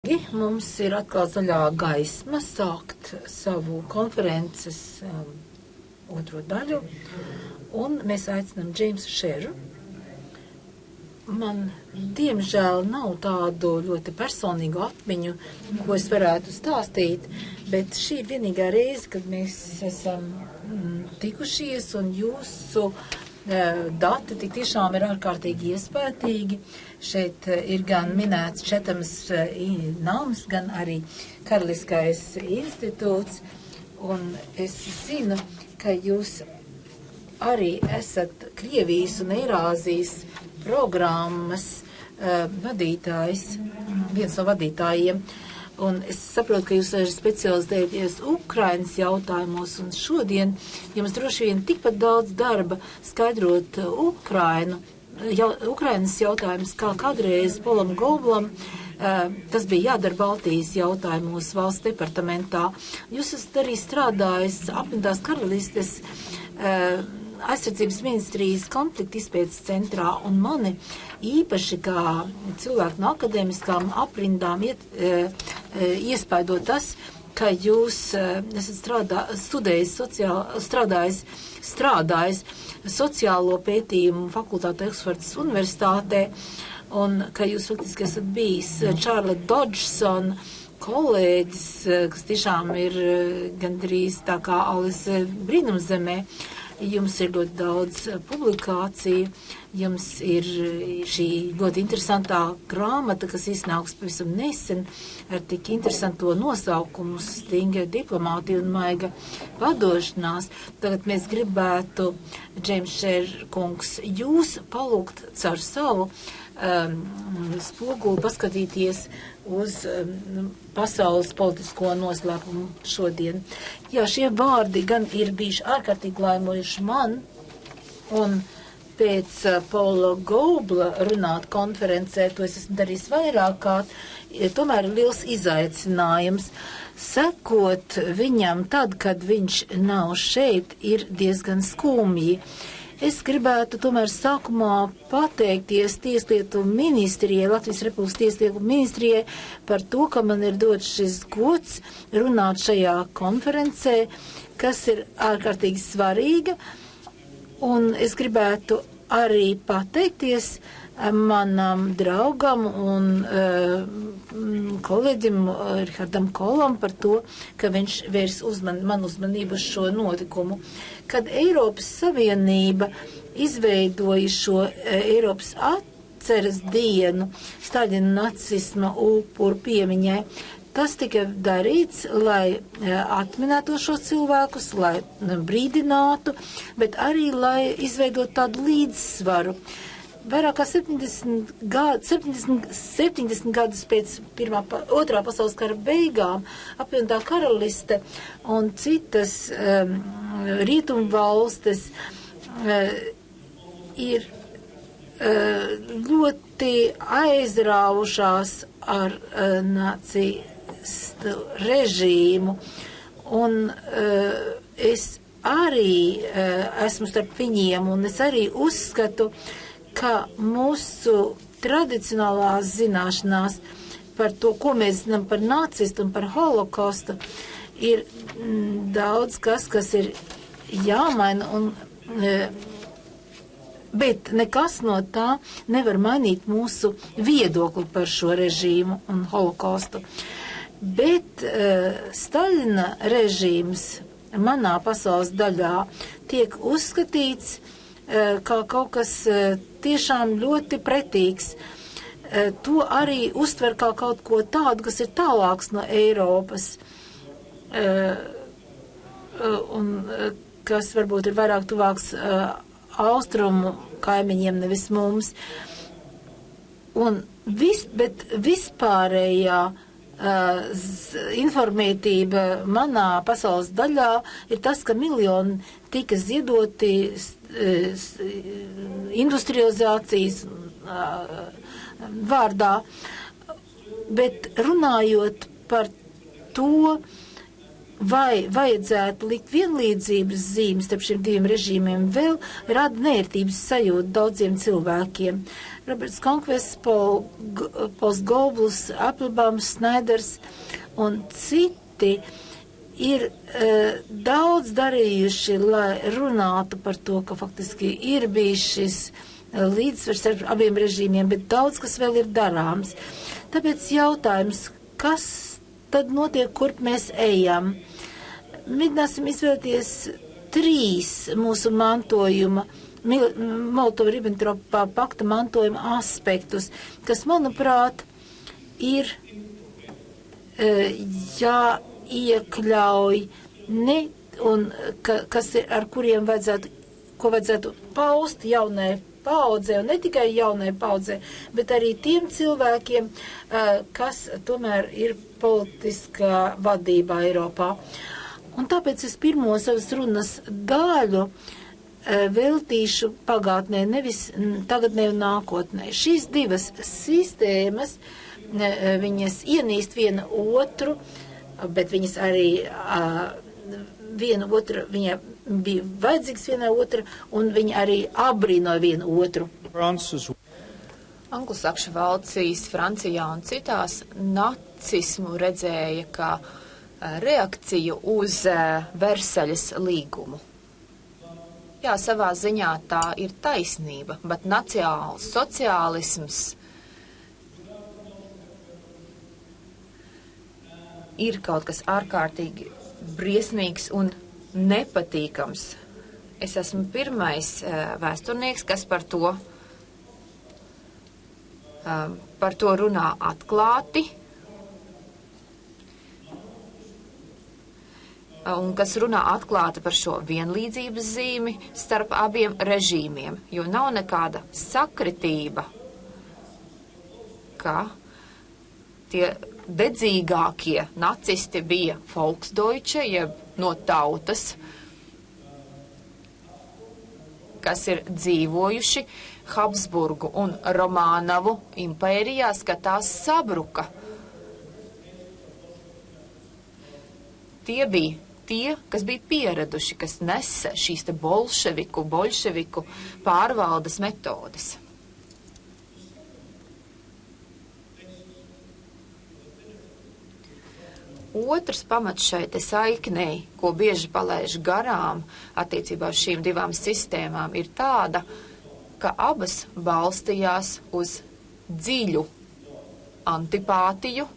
Mums ir atkal zaļā gaisma sākt savu konferences otro daļu, un mēs aicinām Džeimsu Šeru. Man, diemžēl, nav tādu ļoti personīgu atmiņu, ko es varētu stāstīt, bet šī ir vienīgā reize, kad mēs esam tikušies, un jūsu dati tik tiešām ir ārkārtīgi iespētīgi. Šeit ir gan minēts Četamas nams, gan arī Karaliskais institūts, un es zinu, ka jūs arī esat Krievijas un Eirāzijas programmas vadītājs, viens no vadītājiem. Un es saprotu, ka jūs arī specializēties Ukrainas jautājumos, un šodien jums droši vien tikpat daudz darba skaidrot Ukrainas jautājumus, kā kādreiz Polam Goblam. Tas bija jādara Baltijas jautājumos valsts departamentā. Jūs esat arī strādājis apvienotās karalistes aizsardzības ministrijas konflikta izpētes centrā, un mani īpaši kā cilvēku no akadēmiskām aprindām iespaido tas, ka jūs esat strādājis sociālo pētījumu fakultātē Oksfordas universitātē, un ka jūs faktiski esat bijis Čārla Dodžsona kolēģis, kas tiešām ir gandrīz tā kā Alise brīnumzemē. Jums ir ļoti daudz publikāciju, jums ir šī ļoti interesantā grāmata, kas iznāks pavisam nesen ar tik interesanto nosaukumu Stinga diplomātija un maiga vadošanās. Tagad mēs gribētu, Džeims Šerkungs, jūs palūgt caur savu spoguli paskatīties uz pasaules politisko noslēpumu šodien. Jā, šie vārdi gan ir bijuši ārkārtīgi laimojuši man, un pēc Paula Gobla runāt konferencē, to es esmu darījis vairāk kārt, tomēr ir liels izaicinājums. Sekot viņam tad, kad viņš nav šeit, ir diezgan skumji. Es gribētu tomēr sākumā pateikties Tieslietu ministrijai, Latvijas Republikas Tieslietu ministrijai par to, ka man ir dots šis gods runāt šajā konferencē, kas ir ārkārtīgi svarīga, un es gribētu arī pateikties manam draugam un kolēģim Rihardam Kolam par to, ka viņš vērs man uzmanību uz šo notikumu. Kad Eiropas Savienība izveidoja šo Eiropas atceres dienu Staļina nacisma upuru piemiņai, tas tika darīts, lai atminētu šos cilvēkus, lai brīdinātu, bet arī, lai izveidot tādu līdzsvaru. Vairāk kā 70 gadus pēc otrā pasaules kara beigām apvienotā karaliste un citas rietumu valstis ir ļoti aizrāvušās ar nacistu režīmu, un es arī esmu starp viņiem, un es arī uzskatu, ka mūsu tradicionālās zināšanās par to, ko mēs zinām par nacistu un par holokostu, ir daudz kas ir jāmaina, bet nekas no tā nevar mainīt mūsu viedokli par šo režīmu un holokostu. Bet Staļina režīms manā pasaules daļā tiek uzskatīts kā kaut kas tiešām ļoti pretīgs. To arī uztver kā kaut ko tādu, kas ir tālāks no Eiropas, un kas varbūt ir vairāk tuvāks austrumu kaimiņiem, nevis mums. Bet vispārējā informētība manā pasaules daļā ir tas, ka miljoni tika ziedoti industrializācijas vārdā, bet runājot par to, vai vajadzētu likt vienlīdzības zīmes starp šiem diviem režīmiem, vēl rada nērtības sajūtu daudziem cilvēkiem. Roberts Konkvests, Pols Gobles, Appelbaums, Snaiders un citi ir daudz darījuši, lai runātu par to, ka faktiski ir bijis šis līdzsvars ar abiem režīmiem, bet daudz kas vēl ir darāms. Tāpēc jautājums, kas tad notiek, kurp mēs ejam? Mēģināsim izvēlēties 3 mūsu mantojuma, Molotova-Ribbentropa pakta mantojuma aspektus, kas, manuprāt, ir jāiekļauj un kas ir, ar kuriem vajadzētu paust jaunai paudzē, un ne tikai jaunai paudzē, bet arī tiem cilvēkiem, kas tomēr ir politiskā vadībā Eiropā. Un tāpēc es pirmo savas runas daļu veltīšu pagātnē, nevis tagadnē un nākotnē. Šīs divas sistēmas, viņas ienīst viena otru, bet viņas arī viena otru, viņa bija vajadzīgs viena otra, un viņa arī abrīnoja vienu otru. Anglosakšu valstīs, Francijā un citās nacismu redzēja kā reakciju uz Versaļas līgumu. Jā, savā ziņā tā ir taisnība, bet nacionāls sociālisms ir kaut kas ārkārtīgi briesmīgs un nepatīkams. Es esmu pirmais vēsturnieks, kas par to runā atklāti, un kas runā atklāti par šo vienlīdzības zīmi starp abiem režīmiem, jo nav nekāda sakritība, ka tie dedzīgākie nacisti bija Volksdeutsche, jeb no tautas, kas ir dzīvojuši Habsburgu un Romānovu impērijās, ka tās sabruka. Tie bija tie, kas bija pieraduši, kas nesa šīs te bolševiku pārvaldes metodes. Otrs pamats šai te saiknei, ko bieži palaiž garām attiecībā uz šīm divām sistēmām, ir tāda, ka abas balstījās uz dziļu antipātiju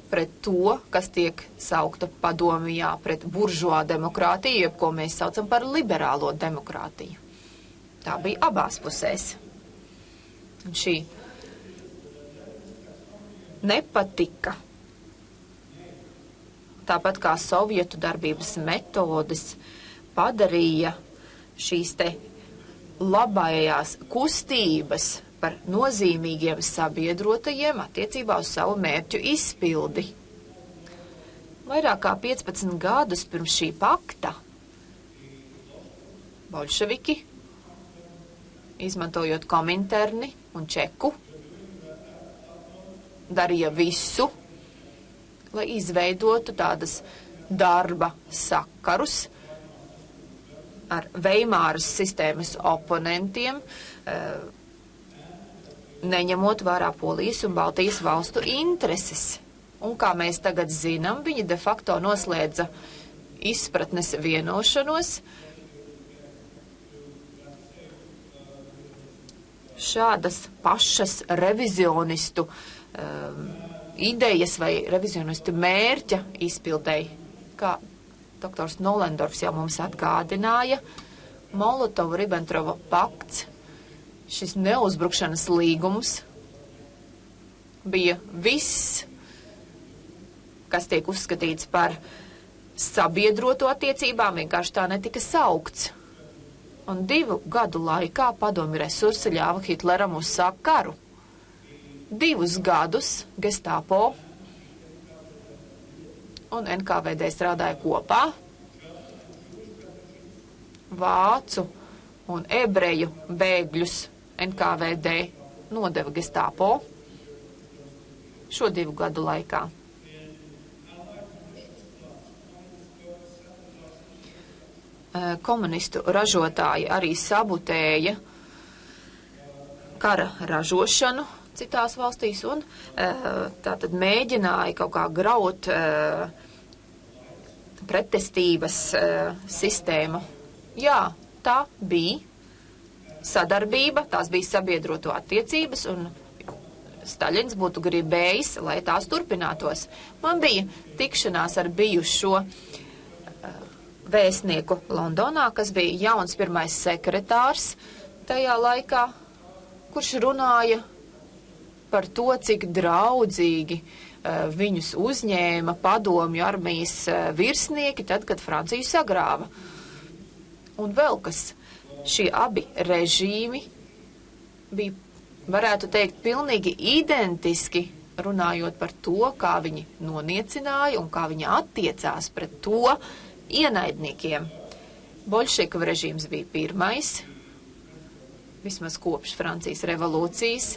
pret to, kas tiek saukta padomijā pret buržuā demokrātiju, jeb ko mēs saucam par liberālo demokrātiju. Tā bija abās pusēs. Un šī nepatika, tāpat kā sovietu darbības metodes, padarīja šīs te labējās kustības par nozīmīgiem sabiedrotajiem attiecībā uz savu mērķu izpildi. Vairāk kā 15 gadus pirms šī pakta bolševiki, izmantojot Kominterni un Čeku, darīja visu, lai izveidotu tādas darba sakarus ar Veimāras sistēmas oponentiem, neņemot vērā Polijas un Baltijas valstu intereses. Un kā mēs tagad zinām, viņi de facto noslēdza izpratnes vienošanos. Šādas pašas revizionistu idejas vai revizionistu mērķa izpildēji, kā doktors Nolendorfs jau mums atgādināja, Molotova-Ribbentropa pakts, šis neuzbrukšanas līgums, bija viss, kas tiek uzskatīts par sabiedroto attiecībām, vienkārši tā netika saukts. Un 2 gadu laikā padomju resursi ļāva Hitleram uzsākt karu. 2 gadus Gestapo un NKVD strādāja kopā. Vācu un ebreju bēgļus NKVD nodeva Gestapo šo 2 gadu laikā. komunistu ražotāji arī sabotēja kara ražošanu citās valstīs un tātad mēģināja kaut kā graut pretestības sistēmu. Jā, tā bija sadarbība, tās bija sabiedroto attiecības un Staļins būtu gribējis, lai tās turpinātos. Man bija tikšanās ar bijušo vēstnieku Londonā, kas bija jauns pirmais sekretārs tajā laikā, kurš runāja par to, cik draudzīgi viņus uzņēma padomju armijas virsnieki tad, kad Franciju sagrāva. Un vēl kas, šie abi režīmi bija, varētu teikt, pilnīgi identiski, runājot par to, kā viņi noniecināja un kā viņi attiecās pret to ienaidniekiem. Boļšeku režīms bija pirmais, vismaz kopš Francijas revolūcijas,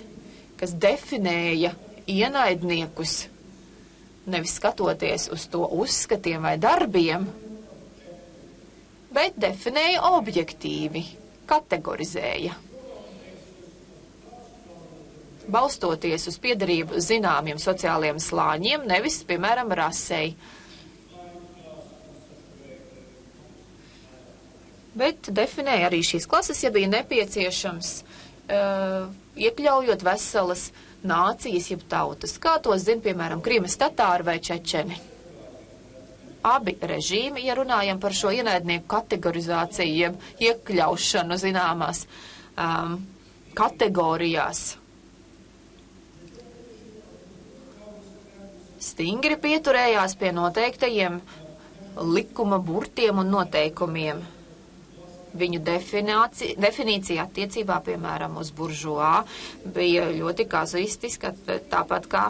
kas definēja ienaidniekus, nevis skatoties uz to uzskatiem vai darbiem, bet definēja objektīvi, kategorizēja. Balstoties uz piederību zināmiem sociāliem slāņiem, nevis, piemēram, rasei. Bet definēja arī šīs klases, ja bija nepieciešams, iekļaujot veselas nācijas, jeb tautas, kā to zina, piemēram, Krimas tatāri vai čečeni. Abi režīmi, ja runājam par šo ienaidnieku kategorizāciju, jeb iekļaušanu zināmās kategorijās, stingri pieturējās pie noteiktajiem likuma burtiem un noteikumiem. Viņu definīcija attiecībā, piemēram, uz buržuā bija ļoti kazuistiska, tāpat kā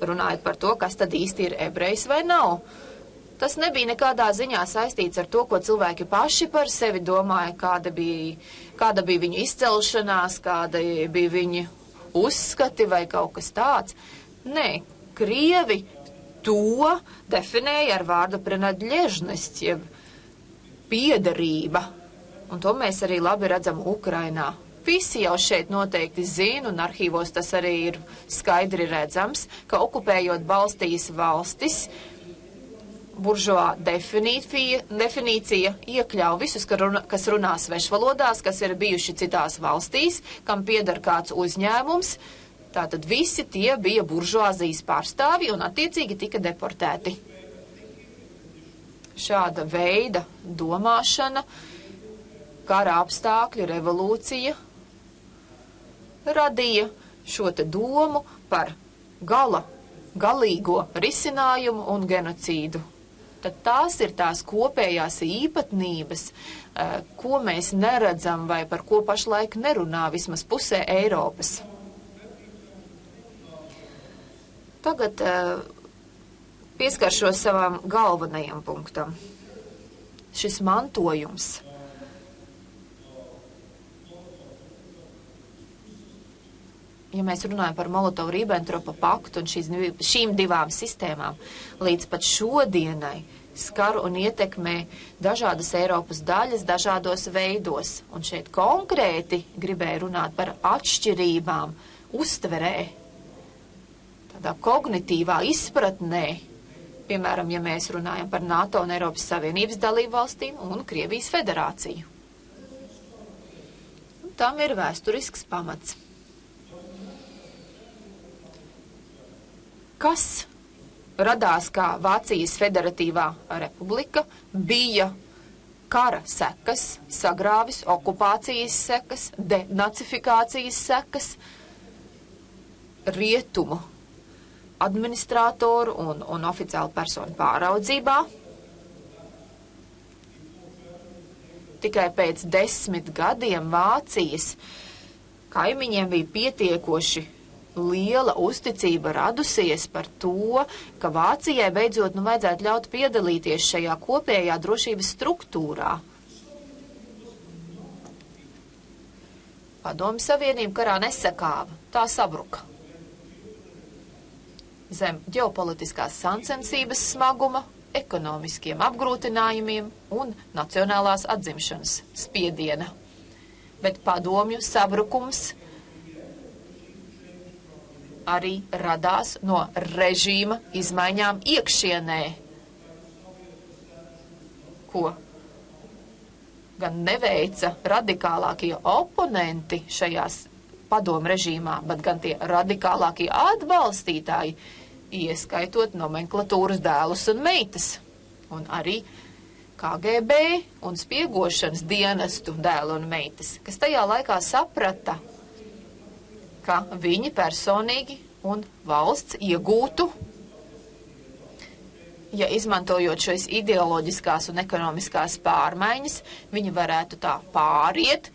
runājot par to, kas tad īsti ir ebrejs vai nav. Tas nebija nekādā ziņā saistīts ar to, ko cilvēki paši par sevi domāja, kāda bija viņu izcelšanās, kāda bija viņu uzskati vai kaut kas tāds. Nē. Krievi to definēja ar vārdu prenadļežность, jeb piederība. Un to mēs arī labi redzam Ukrainā. Visi jau šeit noteikti zina, un arhīvos tas arī ir skaidri redzams, ka okupējot Baltijas valstis, buržuā definīcija iekļauj visus, kas runā svešvalodās, kas ir bijuši citās valstīs, kam pieder kāds uzņēmums. Tātad visi tie bija buržuāzijas pārstāvji un attiecīgi tika deportēti. Šāda veida domāšana, kara apstākļi, revolūcija radīja šo te domu par galīgo risinājumu un genocīdu. Tad tās ir tās kopējās īpatnības, ko mēs neredzam vai par ko pašlaik nerunā vismaz pusē Eiropas. Tagad pieskaršos savam galvenajam punktam. Šis mantojums. Ja mēs runājam par Molotovu-Ribbentropa paktu un šīm divām sistēmām, līdz pat šodienai skar un ietekmē dažādas Eiropas daļas dažādos veidos. Un šeit konkrēti gribēju runāt par atšķirībām uztverē. Tādā kognitīvā izpratnē, piemēram, ja mēs runājam par NATO un Eiropas Savienības dalību valstīm un Krievijas federāciju. Un tam ir vēsturisks pamats. Kas radās kā Vācijas Federatīvā republika, bija kara sekas, sagrāvis, okupācijas sekas, denacifikācijas sekas, rietumu administratoru un oficiālu personu pāraudzībā. Tikai pēc 10 gadiem Vācijas kaimiņiem bija pietiekoši liela uzticība radusies par to, ka Vācijai beidzot vajadzētu ļaut piedalīties šajā kopējā drošības struktūrā. Padomju Savienība karā nesakāva, tā sabruka. Zem ģeopolitiskās sacensības smaguma, ekonomiskiem apgrūtinājumiem un nacionālās atzimšanas spiediena. Bet padomju sabrukums arī radās no režīma izmaiņām iekšienē, ko gan neveica radikālākie oponenti šajās padomu režīmā, bet gan tie radikālākie atbalstītāji, ieskaitot nomenklatūras dēlus un meitas, un arī KGB un spiegošanas dienestu dēlu un meitas, kas tajā laikā saprata, ka viņi personīgi un valsts iegūtu, ja izmantojot šīs ideoloģiskās un ekonomiskās pārmaiņas, viņi varētu tā pāriet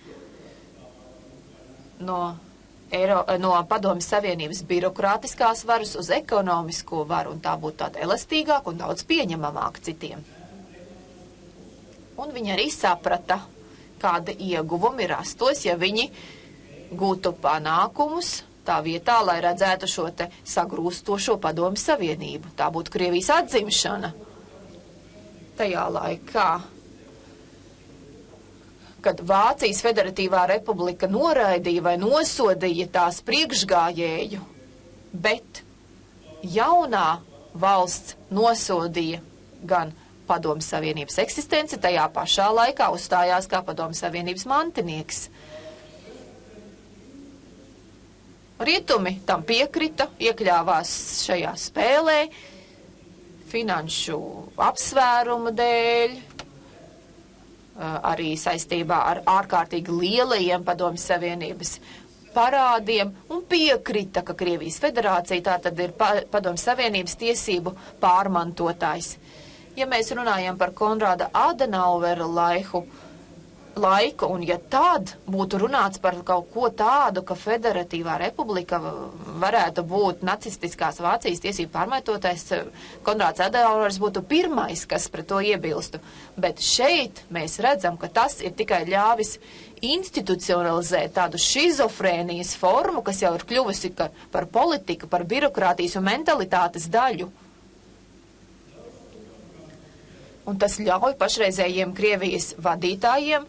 no Padomju Savienības birokrātiskās varas uz ekonomisko varu, un tā būtu tāda elastīgāka un daudz pieņemamāka citiem. Un viņi arī saprata, kāda ieguvumi rastos, ja viņi gūtu panākumus tā vietā, lai redzētu šo te sagrūstošo Padomju Savienību. Tā būtu Krievijas atzimšana. Tajā laikā, kad Vācijas Federatīvā republika noraidīja vai nosodīja tās priekšgājēju, bet jaunā valsts nosodīja gan Padomju Savienības eksistenci, tajā pašā laikā uzstājās kā Padomju Savienības mantinieks. Rietumi tam piekrita, iekļāvās šajā spēlē, finanšu apsvērumu dēļ, arī saistībā ar ārkārtīgi lielajiem Padomju Savienības parādiem, un piekrita, ka Krievijas federācija tā tad ir Padomju Savienības tiesību pārmantotājs. Ja mēs runājam par Konrāda Adenauvera laiku, un ja tad būtu runāts par kaut ko tādu, ka Federatīvā republika varētu būt nacistiskās Vācijas tiesību pārmētotais, Konrāds Adenauvers būtu pirmais, kas pret to iebilstu. Bet šeit mēs redzam, ka tas ir tikai ļāvis institucionalizēt tādu šizofrēnijas formu, kas jau ir kļuvusi par politiku, par birokrātijas un mentalitātes daļu. Un tas ļauj pašreizējiem Krievijas vadītājiem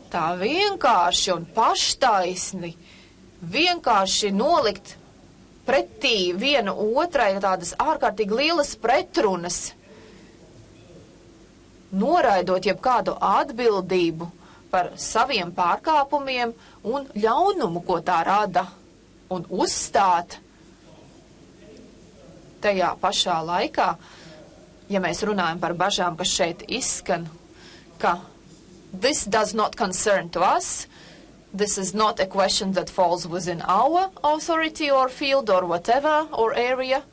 tā vienkārši un paštaisni vienkārši nolikt pretī vienu otrai tādas ārkārtīgi lielas pretrunas, noraidot jebkādu atbildību par saviem pārkāpumiem un ļaunumu, ko tā rada, un uzstāt tajā pašā laikā, ja mēs runājam par bažām, kas šeit izskan, ka this does not concern to us, this is not a question that falls within our authority or field or whatever, or area.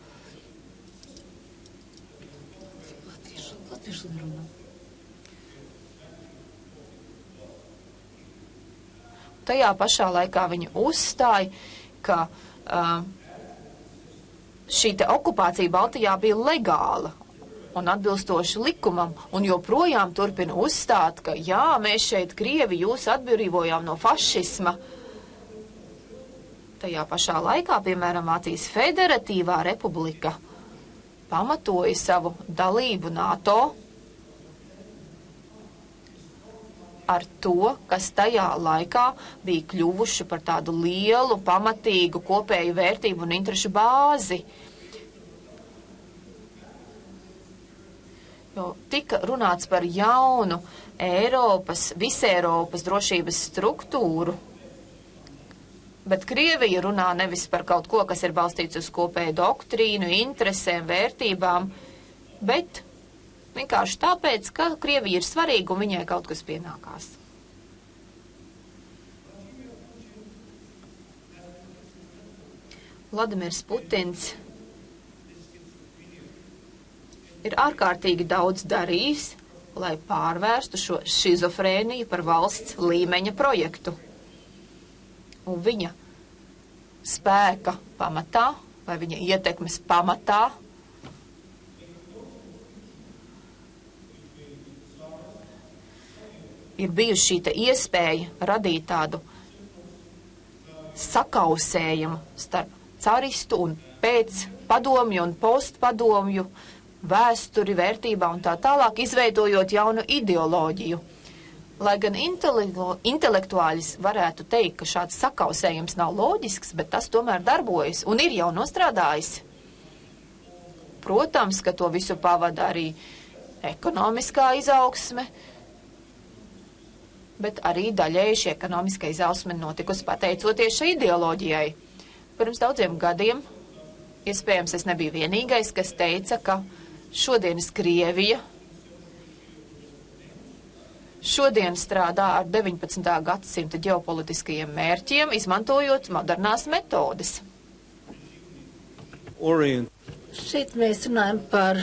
Tajā pašā laikā viņi uzstāja, ka šī te okupācija Baltijā bija legāla un atbilstoši likumam, un joprojām turpina uzstāt, ka jā, mēs šeit Krievi jūs atbrīvojām no fašisma. Tajā pašā laikā, piemēram, Vācijas Federatīvā republika pamatoja savu dalību NATO ar to, kas tajā laikā bija kļuvuši par tādu lielu, pamatīgu kopēju vērtību un interešu bāzi. Jo tika runāts par jaunu Eiropas, visēropas drošības struktūru, bet Krievija runā nevis par kaut ko, kas ir balstīts uz kopēju doktrīnu, interesēm, vērtībām, bet vienkārši tāpēc, ka Krievija ir svarīga un viņai kaut kas pienākās. Vladimirs Putins ir ārkārtīgi daudz darījis, lai pārvērstu šo šizofrēniju par valsts līmeņa projektu. Un viņa spēka pamatā, vai viņa ietekmes pamatā, ir bijusi šī iespēja radīt tādu sakausējumu starp caristu un pēc padomju un postpadomju vēsturi, vērtībā un tā tālāk, izveidojot jaunu ideoloģiju. Lai gan intelektuāļi varētu teikt, ka šāds sakausējums nav loģisks, bet tas tomēr darbojas un ir jau nostrādājis. Protams, ka to visu pavada arī ekonomiskā izaugsme, bet arī daļēji šī ekonomiskā izaugsme notikusi pateicoties šai ideoloģijai. Pirms daudziem gadiem, iespējams, es nebiju vienīgais, kas teica, ka šodienas Krievija šodien strādā ar 19. gadsimta ģeopolitiskajiem mērķiem, izmantojot modernās metodes. Šeit mēs runājam par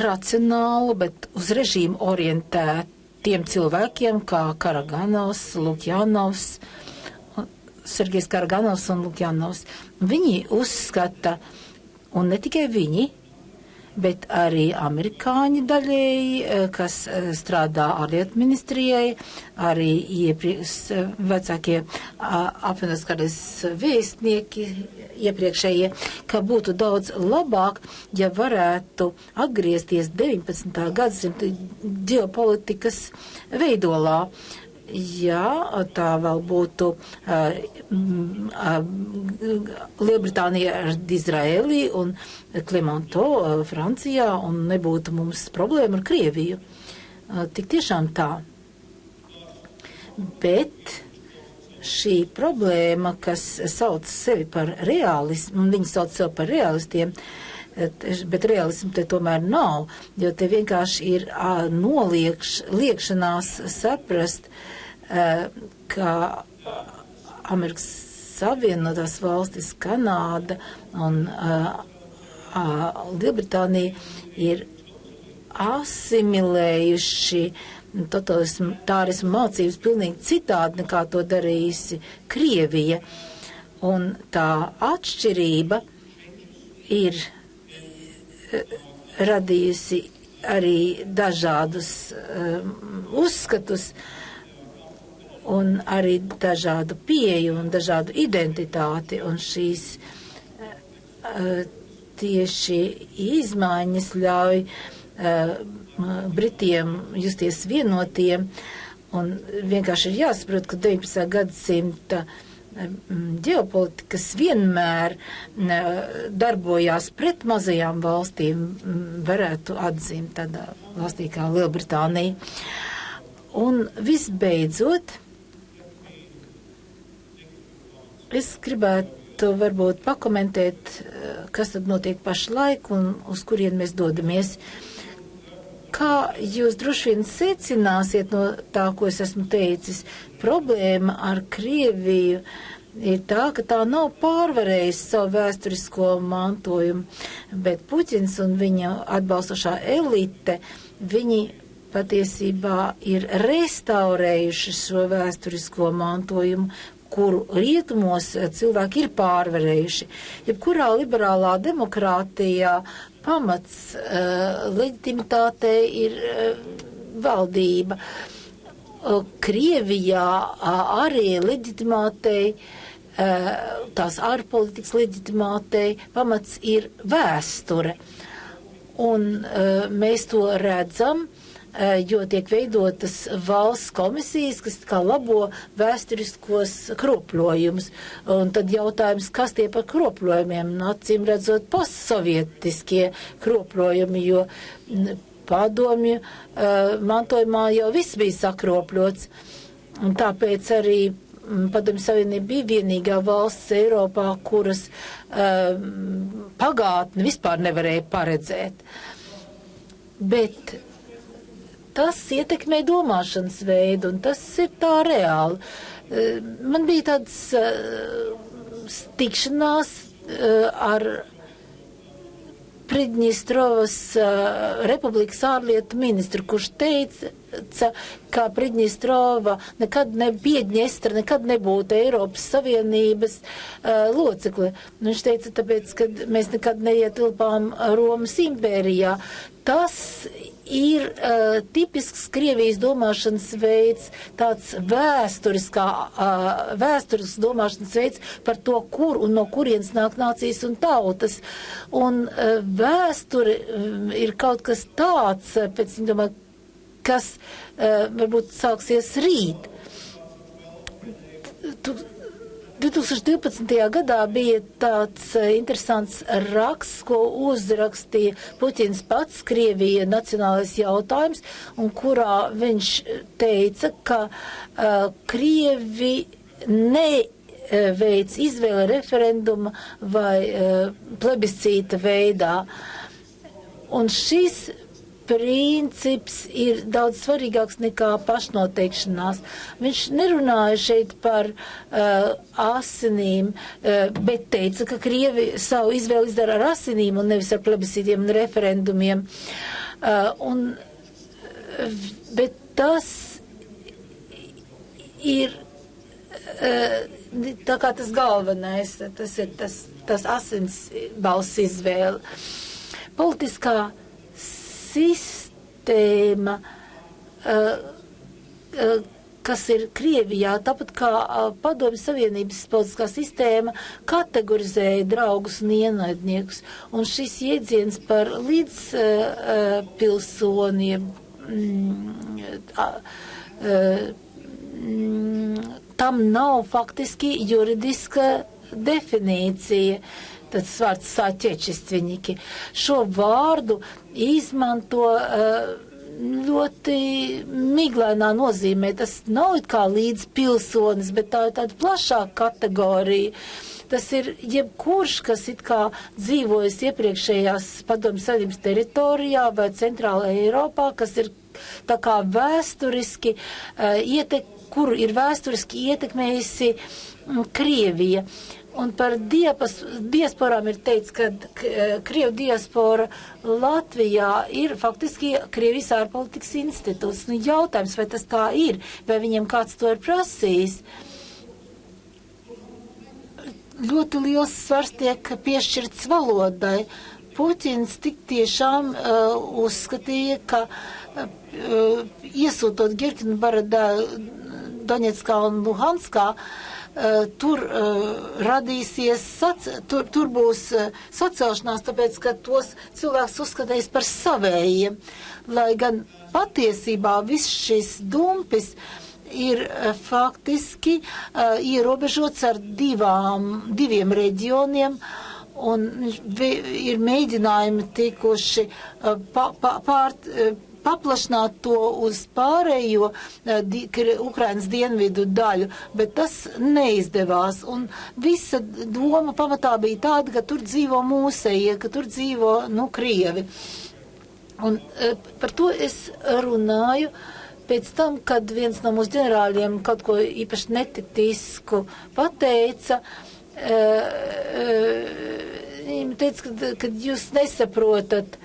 racionālu, bet uz režīmu orientētiem cilvēkiem, kā Karaganovs, Lukjanovs, Sergejs Karaganovs un Lukjanovs. Viņi uzskata, un ne tikai viņi, bet arī amerikāņi daļēji, kas strādā ārlietu ministrijai, arī vecākie apvienotās karalistes vēstnieki iepriekšējie, ka būtu daudz labāk, ja varētu atgriezties 19. gadsimta ģeopolitikas veidolā. Jā, tā vēl būtu Lielbritānija ar Izraēlī un Clemenceau Francijā, un nebūtu mums problēma ar Krieviju. Tik tiešām tā. Bet šī problēma, kas sauc sevi par realismu, un viņi sauc sevi par realistiem, bet realismu te tomēr nav, jo te vienkārši ir liekšanās saprast, ka Amerikas Savienotās valstis, Kanāda un Lielbritānija ir asimilējuši totalitārismu mācības pilnīgi citādi, nekā to darījusi Krievija. Un tā atšķirība ir radījusi arī dažādus uzskatus un arī dažādu pieeju un dažādu identitāti, un šīs tieši izmaiņas ļauj Britiem justies vienotiem, un vienkārši ir jāsaprot, ka 19. gadsimta ģeopolitikas vienmēr darbojās pret mazajām valstīm, varētu atzīmt tādā valstī kā Lielbritānija. Un visbeidzot, es gribētu varbūt pakomentēt, kas tad notiek pašlaik un uz kurien mēs dodamies. Kā jūs droši vien secināsiet no tā, ko es esmu teicis, problēma ar Krieviju ir tā, ka tā nav pārvarējusi savu vēsturisko mantojumu, bet Puķins un viņa atbalstošā elite, viņi patiesībā ir restaurējuši šo vēsturisko mantojumu, kuru rietumos cilvēki ir pārvarējuši. Jebkurā liberālā demokrātijā pamats leģitimitātei ir valdība. Krievijā arī leģitimātei, tās ārpolitikas leģitimātei pamats ir vēsture. Un mēs to redzam, jo tiek veidotas valsts komisijas, kas kā labo vēsturiskos kropļojumus. Un tad jautājums, kas tie par kropļojumiem? Acīm redzot, postsovietiskie kropļojumi, jo padomju mantojumā jau viss bija sakropļots. Un tāpēc arī Padomju Savienība bija vienīgā valsts Eiropā, kuras pagātni vispār nevarēja paredzēt. Bet tas ietekmē domāšanas veidu, un tas ir tā reāli. Man bija tāds tikšanās ar Pridņestrovas republikas ārlietu ministru, kurš teica, ka Pridņestrova Piedņestra nekad nebūtu Eiropas Savienības locekle. Viņš teica, tāpēc, ka mēs nekad neietilpām Romas impērijā. Tas ir tipisks Krievijas domāšanas veids, tāds vēsturisks domāšanas veids par to, kur un no kurienes nāk nācijas un tautas. Un vēsture ir kaut kas tāds, pēc viņa domā, kas varbūt sāksies rīt. 2012. gadā bija tāds interesants raksts, ko uzrakstīja Puķins pats, Krievija nacionālais jautājums, un kurā viņš teica, ka Krievi neveic izvēle referenduma vai plebiscīta veidā. Un šis princips ir daudz svarīgāks nekā pašnoteikšanās. Viņš nerunāja šeit par asinīm, bet teica, ka Krievi savu izvēli izdara ar asinīm un nevis ar plebiscītiem un referendumiem. Bet tas ir tā kā tas galvenais, tas ir tas asins balss izvēle. Politiskā sistēma, kas ir Krievijā, tāpat kā Padomju Savienības politiskā sistēma, kategorizēja draugus un ienaidniekus. Un šis jēdziens par līdzpilsoniem tam nav faktiski juridiska definīcija. Tas vārds sāķečistviņiki. Šo vārdu izmanto ļoti miglainā nozīmē. Tas nav it kā līdz pilsonis, bet tā ir tāda plašāka kategorija. Tas ir jebkurš, kas it kā dzīvojas iepriekšējās Padomju Savienības teritorijā vai Centrālā Eiropā, kas ir tā kā vēsturiski kuru ir vēsturiski ietekmējusi Krievija. Un par diasporām ir teicis, ka Krievu diaspora Latvijā ir faktiski Krievijas ārpolitikas institūts. Nu, jautājums, vai tas tā ir, vai viņiem kāds to ir prasījis. Ļoti liels svars tiek piešķirts valodai. Puķins tik tiešām uzskatīja, ka iesūtot Girkinu Baradā Doņetskā un Luhanskā, tur radīsies, tur būs sacelšanās, tāpēc, ka tos cilvēks uzskatīs par savējiem. Lai gan patiesībā viss šis dumpis ir faktiski ierobežots ar diviem reģioniem, un ir mēģinājumi tikuši paplašināt to uz pārējo Ukrainas dienvidu daļu, bet tas neizdevās. Un visa doma pamatā bija tāda, ka tur dzīvo mūsējie, ka tur dzīvo, Krievi. Un par to es runāju pēc tam, kad viens no mūsu ģenerāļiem kaut ko īpaši netipisku pateica. Viņam teica, ka jūs nesaprotat,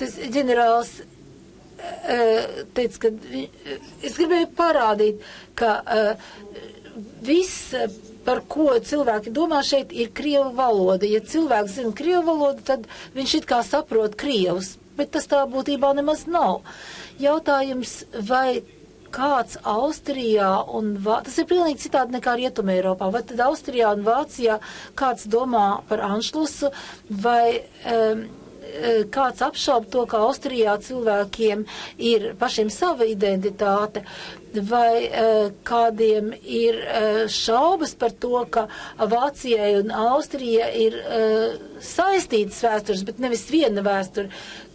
tas ģenerālis teica, ka es gribēju parādīt, ka viss, par ko cilvēki domā šeit, ir krievu valoda. Ja cilvēks zina krievu valodu, tad viņš it kā saprot krievus, bet tas tā būtībā nemaz nav. Jautājums, vai kāds Austrijā un tas ir pilnīgi citādi nekā Rietumē Eiropā, vai tad Austrijā un Vācijā kāds domā par Anšlusu, vai kāds apšauba to, ka Austrijā cilvēkiem ir pašiem sava identitāte, vai kādiem ir šaubas par to, ka Vācijai un Austrija ir saistītas vēstures, bet nevis viena vēsture.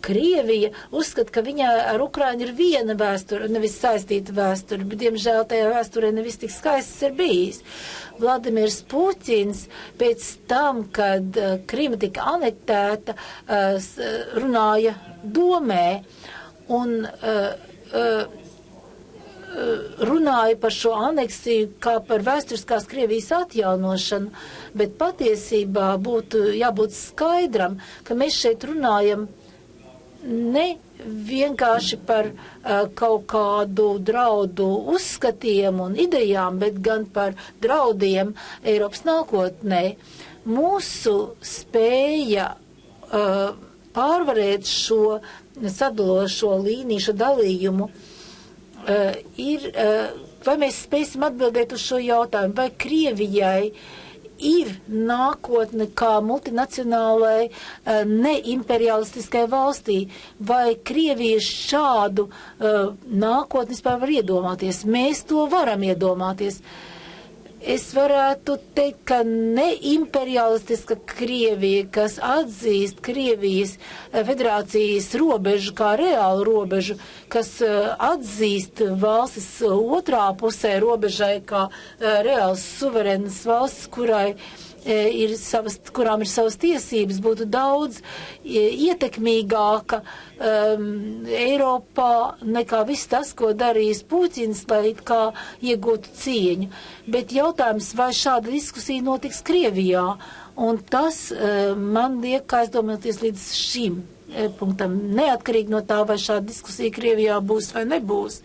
Krievija uzskata, ka viņai ar Ukrainu ir viena vēsture, nevis saistīta vēsture, bet, diemžēl, tajā vēsturē nevis tik skaists ir bijis. Vladimirs Puķins pēc tam, kad Krima tika anektēta, runāja domē un runāja par šo aneksiju kā par vēsturiskās Krievijas atjaunošanu, bet patiesībā būtu jābūt skaidram, ka mēs šeit runājam ne vienkārši par kaut kādu draudu uzskatiem un idejām, bet gan par draudiem Eiropas nākotnē. Mūsu spēja pārvarēt šo sadalošo līniju, šo dalījumu, vai mēs spēsim atbildēt uz šo jautājumu, vai Krievijai ir nākotne kā multinacionālai, neimperialistiskai valstī, vai Krievija šādu nākotni vispār var iedomāties. Mēs to varam iedomāties. Es varētu teikt, ka neimperialistiska Krievija, kas atzīst Krievijas federācijas robežu kā reālu robežu, kas atzīst valstis otrā pusē robežai kā reāls suverēnas valsts, kurām ir savas tiesības, būtu daudz ietekmīgāka Eiropā nekā viss tas, ko darīs Puķins, lai kā iegūtu cieņu. Bet jautājums, vai šāda diskusija notiks Krievijā, un tas man liek aizdomāties līdz šim punktam, neatkarīgi no tā, vai šāda diskusija Krievijā būs vai nebūs.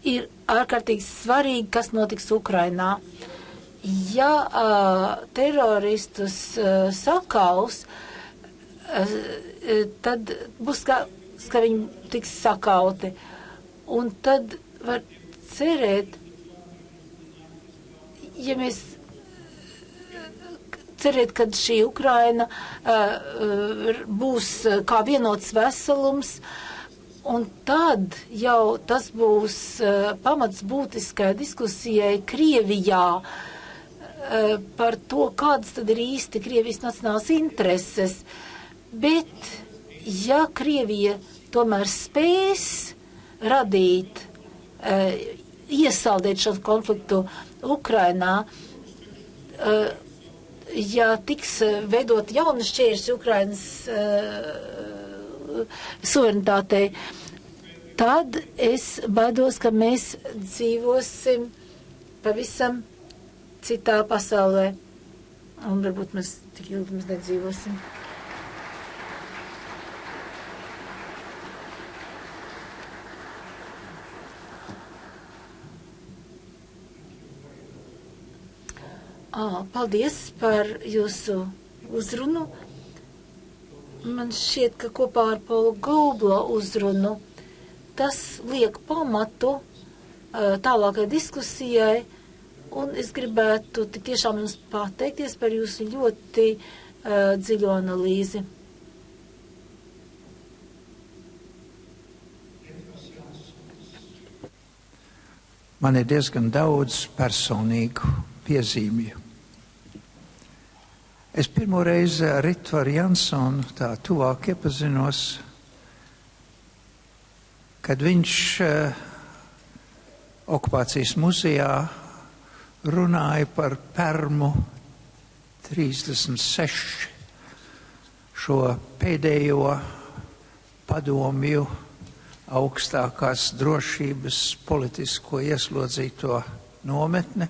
Ir ārkārtīgi svarīgi, kas notiks Ukrainā. Ja teroristus sakaus, tad būs, ka viņi tiks sakauti. Un tad var cerēt, ja mēs cerēt, ka šī Ukraina būs kā vienots veselums, un tad jau tas būs pamats būtiskai diskusijai Krievijā par to, kādas tad ir īsti Krievijas nacionālas intereses. Bet, ja Krievija tomēr spēs radīt, iesaldēt šo konfliktu Ukrainā, ja tiks veidot jauni šķēršļi Ukrainas suverenitātei, tad es baidos, ka mēs dzīvosim pavisam citā pasaulē. Un varbūt mēs tik ilgi mēs nedzīvosim. Paldies par jūsu uzrunu. Man šķiet, ka kopā ar Paulu Gaubla uzrunu tas liek pamatu tālākai diskusijai, un es gribētu tiešām jums pateikties par jūsu ļoti dziļo analīzi. Man ir diezgan daudz personīgu piezīmju. Es pirmo reizi ar Ritvaru Jansonu tā tuvāk iepazinos, kad viņš okupācijas muzejā runāja par Permu 36, šo pēdējo padomju augstākās drošības politisko ieslodzīto nometne,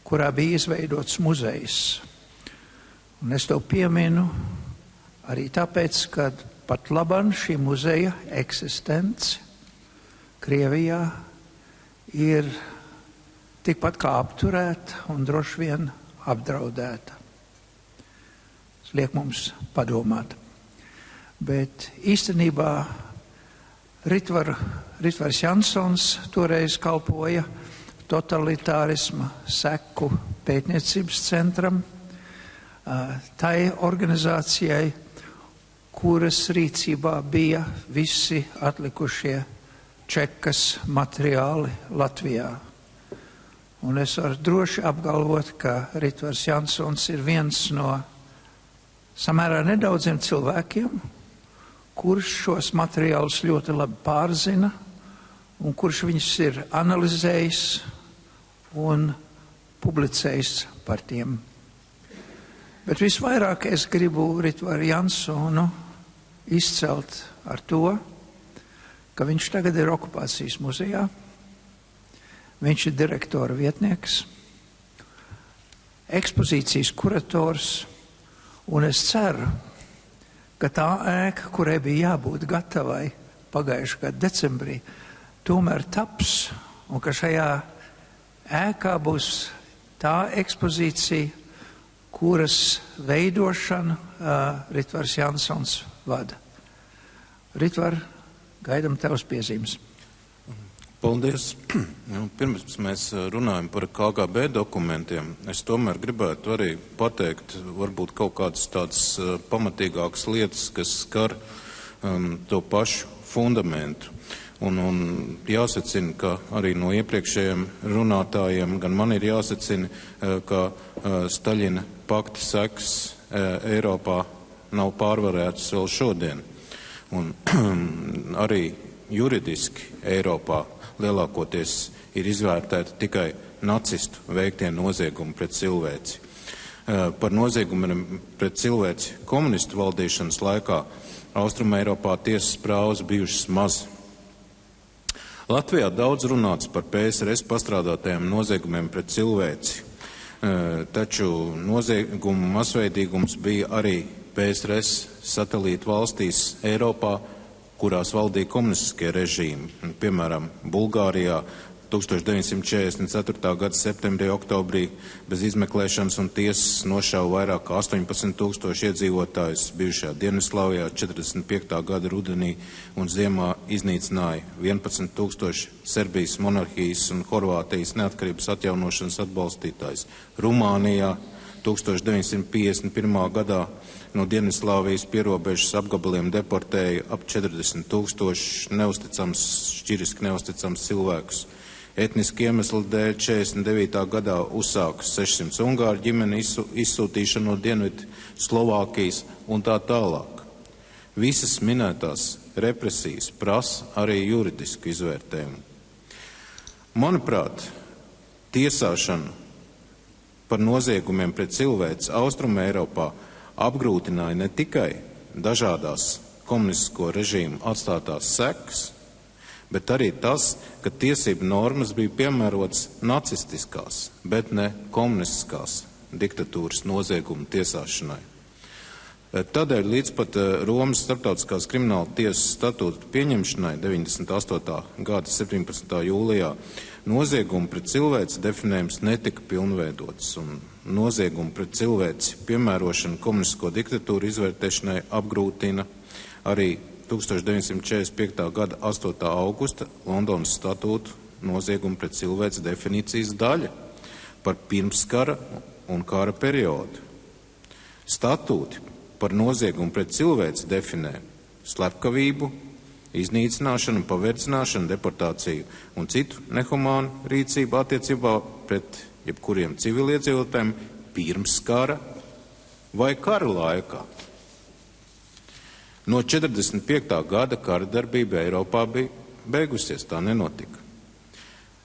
kurā bija izveidots muzejs. Un es to pieminu arī tāpēc, ka pat labam šī muzeja eksistence Krievijā ir tikpat kā apturēta un droši vien apdraudēta. Tas liek mums padomāt. Bet īstenībā Ritvars Jansons toreiz kalpoja totalitārisma seku pētniecības centram, tai organizācijai, kuras rīcībā bija visi atlikušie čekas materiāli Latvijā. Un es varu droši apgalvot, ka Ritvars Jansons ir viens no samērā nedaudziem cilvēkiem, kurš šos materiālus ļoti labi pārzina un kurš viņus ir analizējis un publicējis par tiem. Bet visvairāk es gribu Ritvaru Jansonu izcelt ar to, ka viņš tagad ir okupācijas muzejā, viņš ir direktora vietnieks, ekspozīcijas kurators, un es ceru, ka tā ēka, kurai bija jābūt gatavai pagājušā gada decembrī, tomēr taps, un ka šajā ēkā būs tā ekspozīcija, kuras veidošanu Ritvars Jansons vada. Ritvar, gaidam tavs piezīmes. Paldies. Pirms mēs runājam par KGB dokumentiem, es tomēr gribētu arī pateikt varbūt kaut kādas tādas pamatīgākas lietas, kas skar to pašu fundamentu. Un jāsacina, ka arī no iepriekšējiem runātājiem gan man ir jāsacina, ka Staļina pakta sekas Eiropā nav pārvarētas vēl šodien. Un arī juridiski Eiropā lielākoties ir izvērtēti tikai nacistu veiktie noziegumi pret cilvēci. Par noziegumiem pret cilvēci komunistu valdīšanas laikā Austruma Eiropā tiesas prāvas bijušas maz. Latvijā daudz runāts par PSRS pastrādātajiem noziegumiem pret cilvēci, taču noziegumu masveidīgums bija arī PSRS satelītu valstīs Eiropā, kurās valdīja komunistiskie režīmi. Piemēram, Bulgārijā 1944. gada septembrī, oktobrī bez izmeklēšanas un tiesas nošauja vairāk kā 18,000 iedzīvotājus, bijušajā Dienvidslāvijā 45. gada rudenī un ziemā iznīcināja 11,000 Serbijas monarhijas un Horvātijas neatkarības atjaunošanas atbalstītājus. Rumānijā 1951. gadā no Dienvidslāvijas pierobežas apgabaliem deportēja ap 40,000 neusticams, šķiriski neusticams cilvēkus. Etniski iemesli dēļ 49. gadā uzsāka 600 ungāru ģimeni izsūtīšanu no Dienvidu Slovākijas un tā tālāk. Visas minētās represijas prasa arī juridisku izvērtējumu. Manuprāt, tiesāšana par noziegumiem pret cilvēci Austruma Eiropā apgrūtināja ne tikai dažādās komunistisko režīmu atstātās sekas, bet arī tas, ka tiesību normas bija piemērotas nacistiskās, bet ne komunistiskās diktatūras noziegumu tiesāšanai. Tādēļ līdz pat Romas starptautiskās krimināla tiesas statūta pieņemšanai 98. gada 17. jūlijā noziegumu pret cilvēci definējums netika pilnveidots, un noziegumu pret cilvēci piemērošanu komunistisko diktatūru izvērtēšanai apgrūtina arī 1945. gada 8. augusta Londonas statūtu noziegumu pret cilvēci definīcijas daļa par pirmskara un kara periodu. Statūti par noziegumu pret cilvēci definē slepkavību, iznīcināšanu, paverdzināšanu, deportāciju un citu nehumānu rīcību attiecībā pret jebkuriem civiliedzīvotājiem pirms kara vai kara laikā. No 45. gada kara darbība Eiropā bija beigusies, tā nenotika.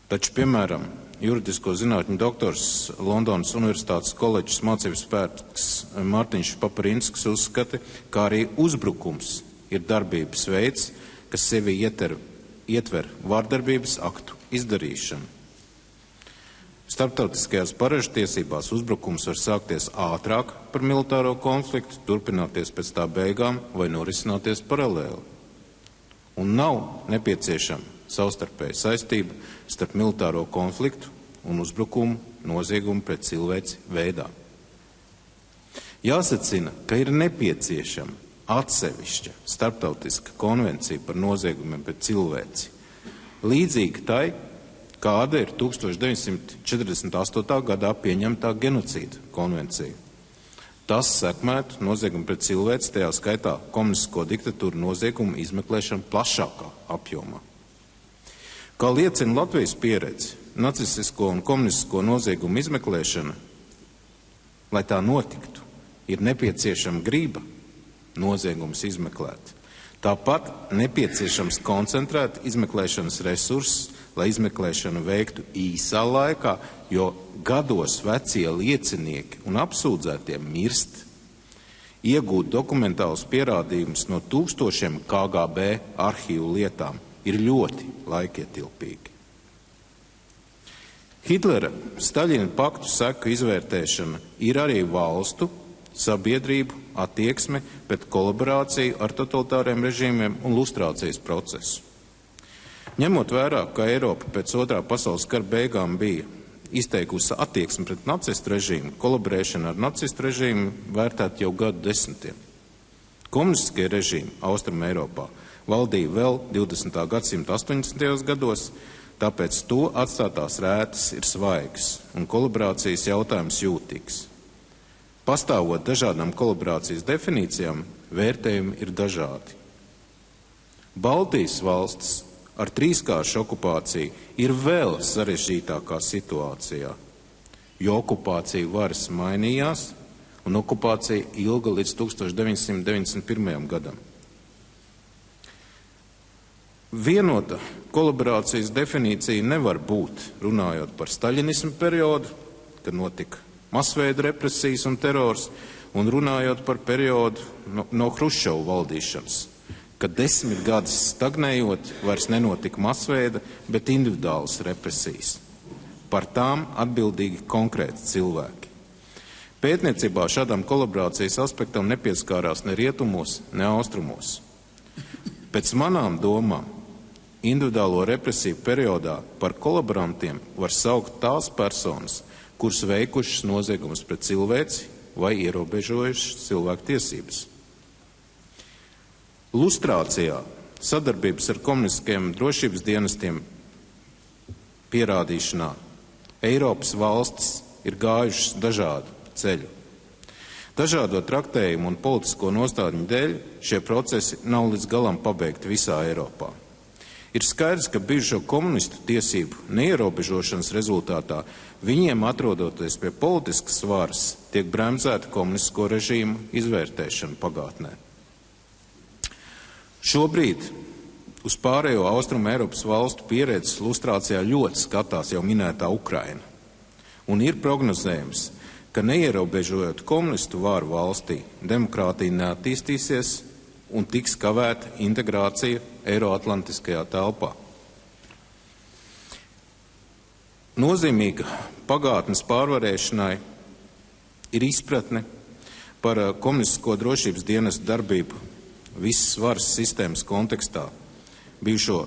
Taču, piemēram, juridisko zinātņu doktors Londonas Universitātes koledžas mācību spēks Mārtiņš Paparinskis uzskata, ka arī uzbrukums ir darbības veids, kas sevi ietver vārdarbības aktu izdarīšanu. Starptautiskajās paražu tiesībās uzbrukums var sākties ātrāk par militāro konfliktu, turpināties pēc tā beigām vai norisināties paralēli. Un nav nepieciešama savstarpēja saistība starp militāro konfliktu un uzbrukumu noziegumu pret cilvēci veidā. Jāsacina, ka ir nepieciešama atsevišķa starptautiska konvencija par noziegumiem pret cilvēci. Līdzīgi tai, kāda ir 1948. gadā pieņemtā genocīda konvencija. Tas sekmētu noziegumu pret cilvēci, tajā skaitā komunistisko diktatūru noziegumu izmeklēšanu plašākā apjomā. Kā liecina Latvijas pieredze, nacistisko un komunistisko noziegumu izmeklēšana, lai tā notiktu, ir nepieciešama griba noziegumus izmeklēt. Tāpat nepieciešams koncentrēt izmeklēšanas resursus, lai izmeklēšanu veiktu īsā laikā, jo gados vecie liecinieki un apsūdzētie mirst. Iegūt dokumentālus pierādījumus no tūkstošiem KGB arhīvu lietām ir ļoti laikietilpīgi. Hitlera Staļina paktu seku izvērtēšana ir arī valstu, sabiedrību attieksme pret kolaborāciju ar totalitāriem režīmiem un lustrācijas procesu. Ņemot vērā, ka Eiropa pēc Otrā pasaules kara beigām bija izteikusi attieksmi pret nacistu režīmu, kolaborēšana ar nacistu režīmu vērtēt jau gadu desmitiem. Komunistiskie režīmi Austrum Eiropā valdīja vēl 20. gadsimta 80. gados, tāpēc to atstātās rētas ir svaigas un kolaborācijas jautājums jūtīgs. Pastāvot dažādām kolaborācijas definīcijām, vērtējumi ir dažādi. Baltijas valstis ar trīskāršu okupāciju ir vēl sarežģītākā situācijā, jo okupācija varas mainījās un okupācija ilga līdz 1991. gadam. Vienota kolaborācijas definīcija nevar būt, runājot par staļinismu periodu, kad notika masveida represijas un terors, un runājot par periodu no Hruščova valdīšanas, kad 10 gadus stagnējot vairs nenotika masveida, bet individuālas represijas. Par tām atbildīgi konkrēti cilvēki. Pētniecībā šādam kolaborācijas aspektam nepieskārās ne rietumos, ne austrumos. Pēc manām domām, individuālo represiju periodā par kolaborantiem var saukt tās personas, kuras veikušas noziegumus pret cilvēci vai ierobežojušas cilvēku tiesības. Lustrācijā sadarbības ar komunistiskiem drošības dienestiem pierādīšanā Eiropas valstis ir gājušas dažādu ceļu. Dažādo traktējumu un politisko nostādņu dēļ šie procesi nav līdz galam pabeigti visā Eiropā. Ir skaidrs, ka bijušo komunistu tiesību neierobežošanas rezultātā viņiem atrodoties pie politiskas varas tiek bremzēta komunistisko režīmu izvērtēšana pagātnē. Šobrīd uz pārējo Austrumu Eiropas valstu pieredzes lustrācijā ļoti skatās jau minētā Ukraina. Un ir prognozējums, ka neierobežojot komunistu varu valstī, demokrātija neattīstīsies un tiks kavēta integrācija Eiroatlantiskajā telpā. Nozīmīga pagātnes pārvarēšanai ir izpratne par komunistisko drošības dienestu darbību visas varas sistēmas kontekstā, bijušo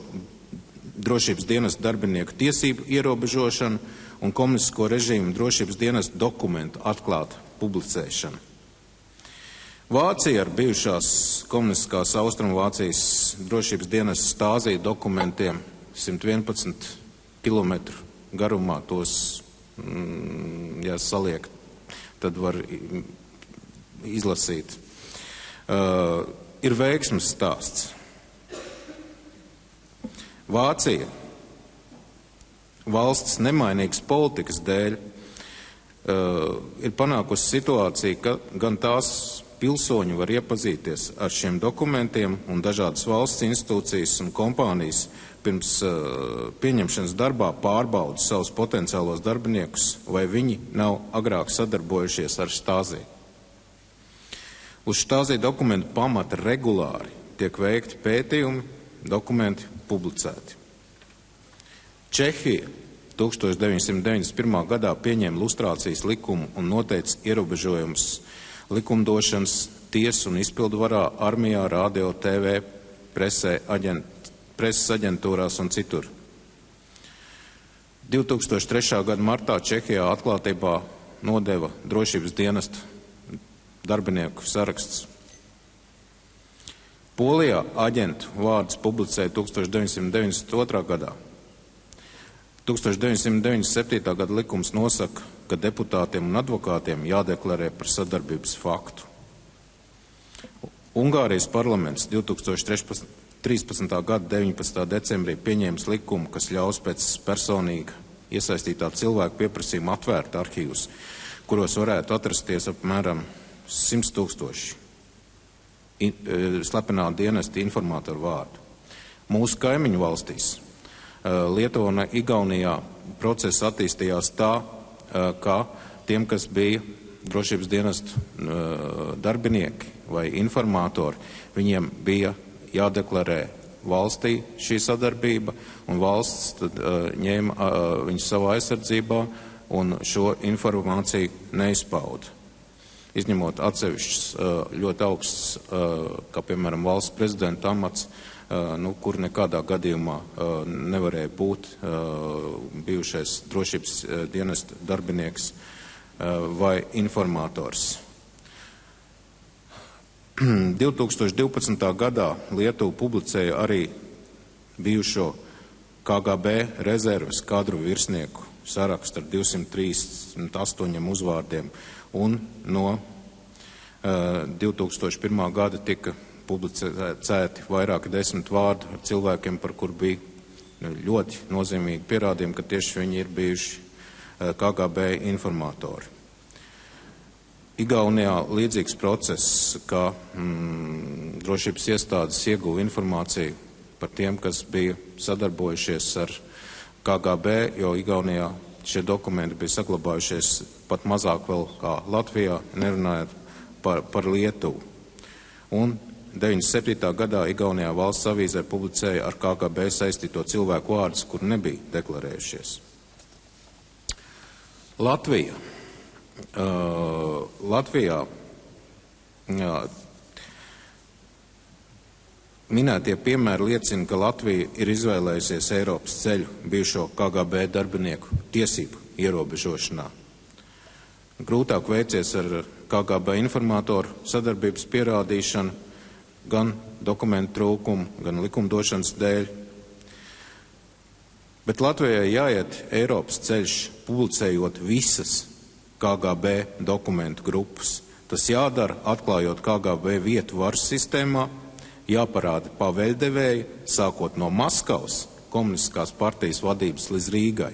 drošības dienestu darbinieku tiesību ierobežošanu un komunistisko režīmu drošības dienestu dokumentu atklātu publicēšanu. Vācija ar bijušās komunistiskās Austrumvācijas drošības dienestas Stāzija dokumentiem 111 kilometru garumā tos, ja saliek, tad var izlasīt. Ir veiksmes stāsts. Vācija valsts nemainīgas politikas dēļ ir panākusi situāciju, ka gan tās pilsoņi var iepazīties ar šiem dokumentiem un dažādas valsts institūcijas un kompānijas pirms pieņemšanas darbā pārbauda savus potenciālos darbiniekus, vai viņi nav agrāk sadarbojušies ar Stāziju. Uz Stāzija dokumentu pamata regulāri tiek veikti pētījumi, dokumenti publicēti. Čehija 1991. gadā pieņēma lustrācijas likumu un noteica ierobežojumus likumdošanas, tiesu un izpildu varā, armijā, radio, TV, preses aģentūrās un citur. 2003. gada martā Čehijā atklātībā nodeva drošības dienesta darbinieku saraksts. Polijā aģentu vārdus publicēja 1992. gadā. 1997. gada likums nosaka, ka deputātiem un advokātiem jādeklarē par sadarbības faktu. Ungārijas parlaments 2013. gada 19. decembrī pieņēmis likumu, kas ļaus pēc personīga iesaistītā cilvēka pieprasījuma atvērt arhīvus, kuros varētu atrasties apmēram 100 000 slepenā dienesta informatoru vārdu. Mūsu kaimiņu valstīs, Lietuvā un Igaunijā, process attīstījās tā, ka tiem, kas bija drošības dienestu darbinieki vai informatori, viņiem bija jādeklarē valstī šī sadarbība, un valsts tad ņēma viņus savā aizsardzībā un šo informāciju neizpauda. izņemot atsevišķus ļoti augsts, kā piemēram valsts prezidenta amats, kur nekādā gadījumā nevarēja būt bijušais drošības dienesta darbinieks vai informators. 2012. gadā Lietuva publicēja arī bijušo KGB rezerves kadru virsnieku sarakstu ar 238 uzvārdiem, un no 2001. gada tika publicēti vairāki 10 vārdi ar cilvēkiem, par kur bija ļoti nozīmīgi pierādījumi, ka tieši viņi ir bijuši KGB informatori. Igaunijā līdzīgs process, kā drošības iestādes ieguva informāciju par tiem, kas bija sadarbojušies ar KGB, jo Igaunijā šie dokumenti bija saglabājušies pat mazāk vēl kā Latvijā, nerunājot par Lietuvu. Un 97. gadā Igaunijā valsts avīzē publicēja ar KGB saistīto cilvēku vārdus, kur nebija deklarējušies. Latvijā minētie piemēri liecina, ka Latvija ir izvēlējusies Eiropas ceļu bijušo KGB darbinieku tiesību ierobežošanā. Grūtāk veicies ar KGB informatoru sadarbības pierādīšanu, gan dokumentu trūkumu, gan likumdošanas dēļ. Bet Latvijai jāiet Eiropas ceļš, publicējot visas KGB dokumentu grupas. Tas jādara, atklājot KGB vietu varas sistēmā, jāparāda paveļdevēji, sākot no Maskavas, komunistiskās partijas vadības līdz Rīgai.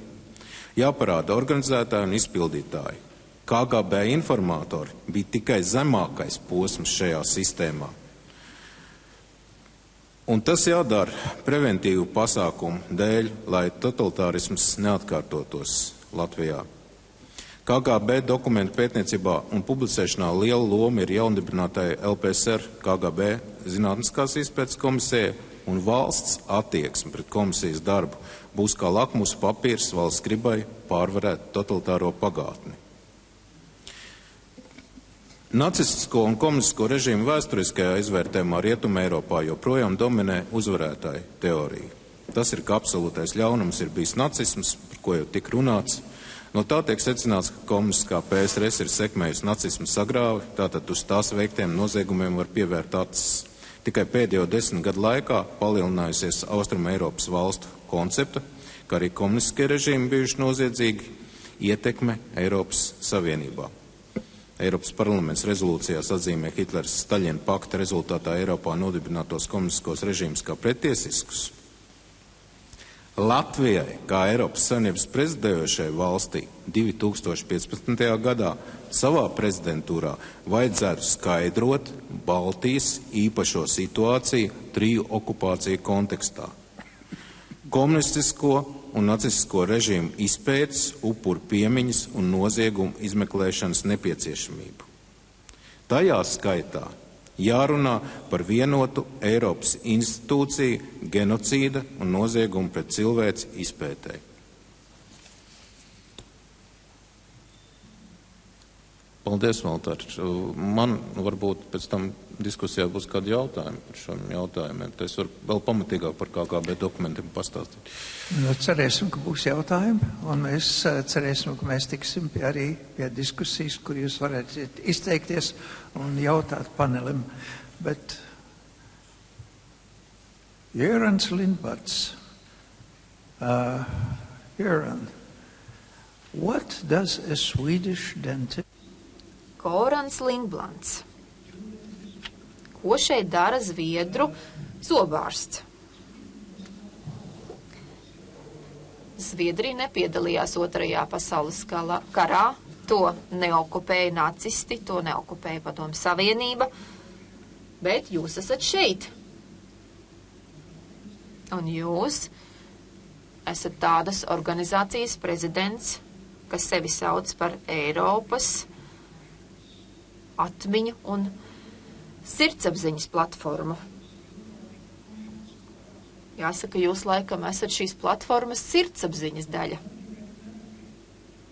Jāparāda organizētāji un izpildītāji. KGB informatori bija tikai zemākais posms šajā sistēmā. Un tas jādara preventīvu pasākumu dēļ, lai totalitārisms neatkārtotos Latvijā. KGB dokumentu pētniecībā un publicēšanā liela loma ir jaundibinātai LPSR KGB Zinātniskās izpētes komisijai, un valsts attieksme pret komisijas darbu būs kā lakmusa papīrs valsts gribai pārvarēt totalitāro pagātni. Nacistisko un komunistisko režīmu vēsturiskajā izvērtējumā Rietumē Eiropā joprojām dominē uzvarētāju teorija. Tas ir, ka absolūtais ļaunums ir bijis nacisms, par ko jau tik runāts. No tā tiek secināts, ka komunistiskā PSRS ir sekmējusi nacismu sagrāvi, tātad uz tās veiktiem noziegumiem var pievērt acis. Tikai pēdējo 10 gadu laikā palielinājusies Austrumu Eiropas valstu koncepta, ka arī komunistiskie režīmi bijuši noziedzīgi, ietekme Eiropas Savienībā. Eiropas parlaments rezolūcijās atzīmē Hitlers Staļina pakta rezultātā Eiropā nodibinātos komunistiskos režīmus kā pretiesiskus. Latvijai, kā Eiropas Savienības prezidējošai valstī, 2015. gadā savā prezidentūrā vajadzētu skaidrot Baltijas īpašo situāciju 3 okupāciju kontekstā. Komunistisko un nacistisko režīmu izpētes, upuru piemiņas un noziegumu izmeklēšanas nepieciešamību. Tajā skaitā jārunā par vienotu Eiropas institūciju genocīda un noziegumu pret cilvēci izpētē. Paldies, Valter. Man varbūt pēc tam diskusijā būs kādi jautājumi par šiem jautājumiem. Es varu vēl pamatīgāk par KGB dokumentiem pastāstīt. Cerēsim, ka būs jautājumi, un mēs cerēsim, ka mēs tiksim arī pie diskusijas, kur jūs varētu izteikties un jautāt panelim. Bet Jērans Lindbards, Jēran, what does a Swedish dentist... Korans Lindblands. Ko šeit dara zviedru zobārsts? Zviedrija nepiedalījās Otrajā pasaules karā, to neokupēja nacisti, to neokupēja Padomju Savienība, bet jūs esat šeit. Un jūs esat tādas organizācijas prezidents, kas sevi sauc par Eiropas atmiņu un sirdsapziņas platformu. Jāsaka, jūs laikam esat šīs platformas sirdsapziņas daļa,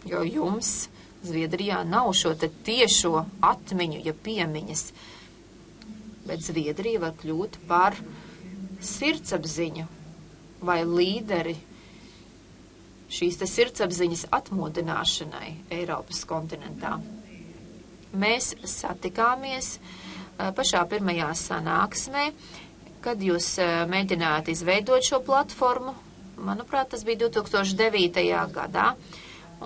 jo jums Zviedrijā nav šo te tiešo atmiņu, ja piemiņas, bet Zviedrija var kļūt par sirdsapziņu vai līderi šīs te sirdsapziņas atmodināšanai Eiropas kontinentā. Mēs satikāmies pašā pirmajā sanāksmē, kad jūs mēģinājāt izveidot šo platformu. Manuprāt, tas bija 2009. gadā,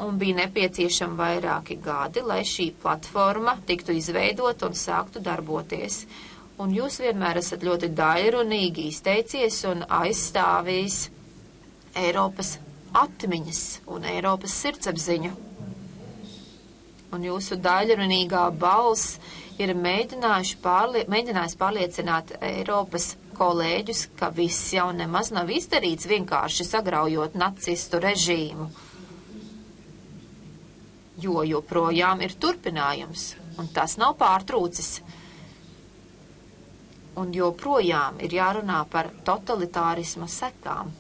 un bija nepieciešami vairāki gadi, lai šī platforma tiktu izveidot un sāktu darboties. Un jūs vienmēr esat ļoti daļrunīgi izteicies un aizstāvījis Eiropas atmiņas un Eiropas sirdsapziņu. Un jūsu daļrunīgā balss ir mēģinājis pārliecināt Eiropas kolēģus, ka viss jau nemaz nav izdarīts vienkārši sagraujot nacistu režīmu. Jo joprojām ir turpinājums, un tas nav pārtrūcis. Un joprojām ir jārunā par totalitārisma sekām.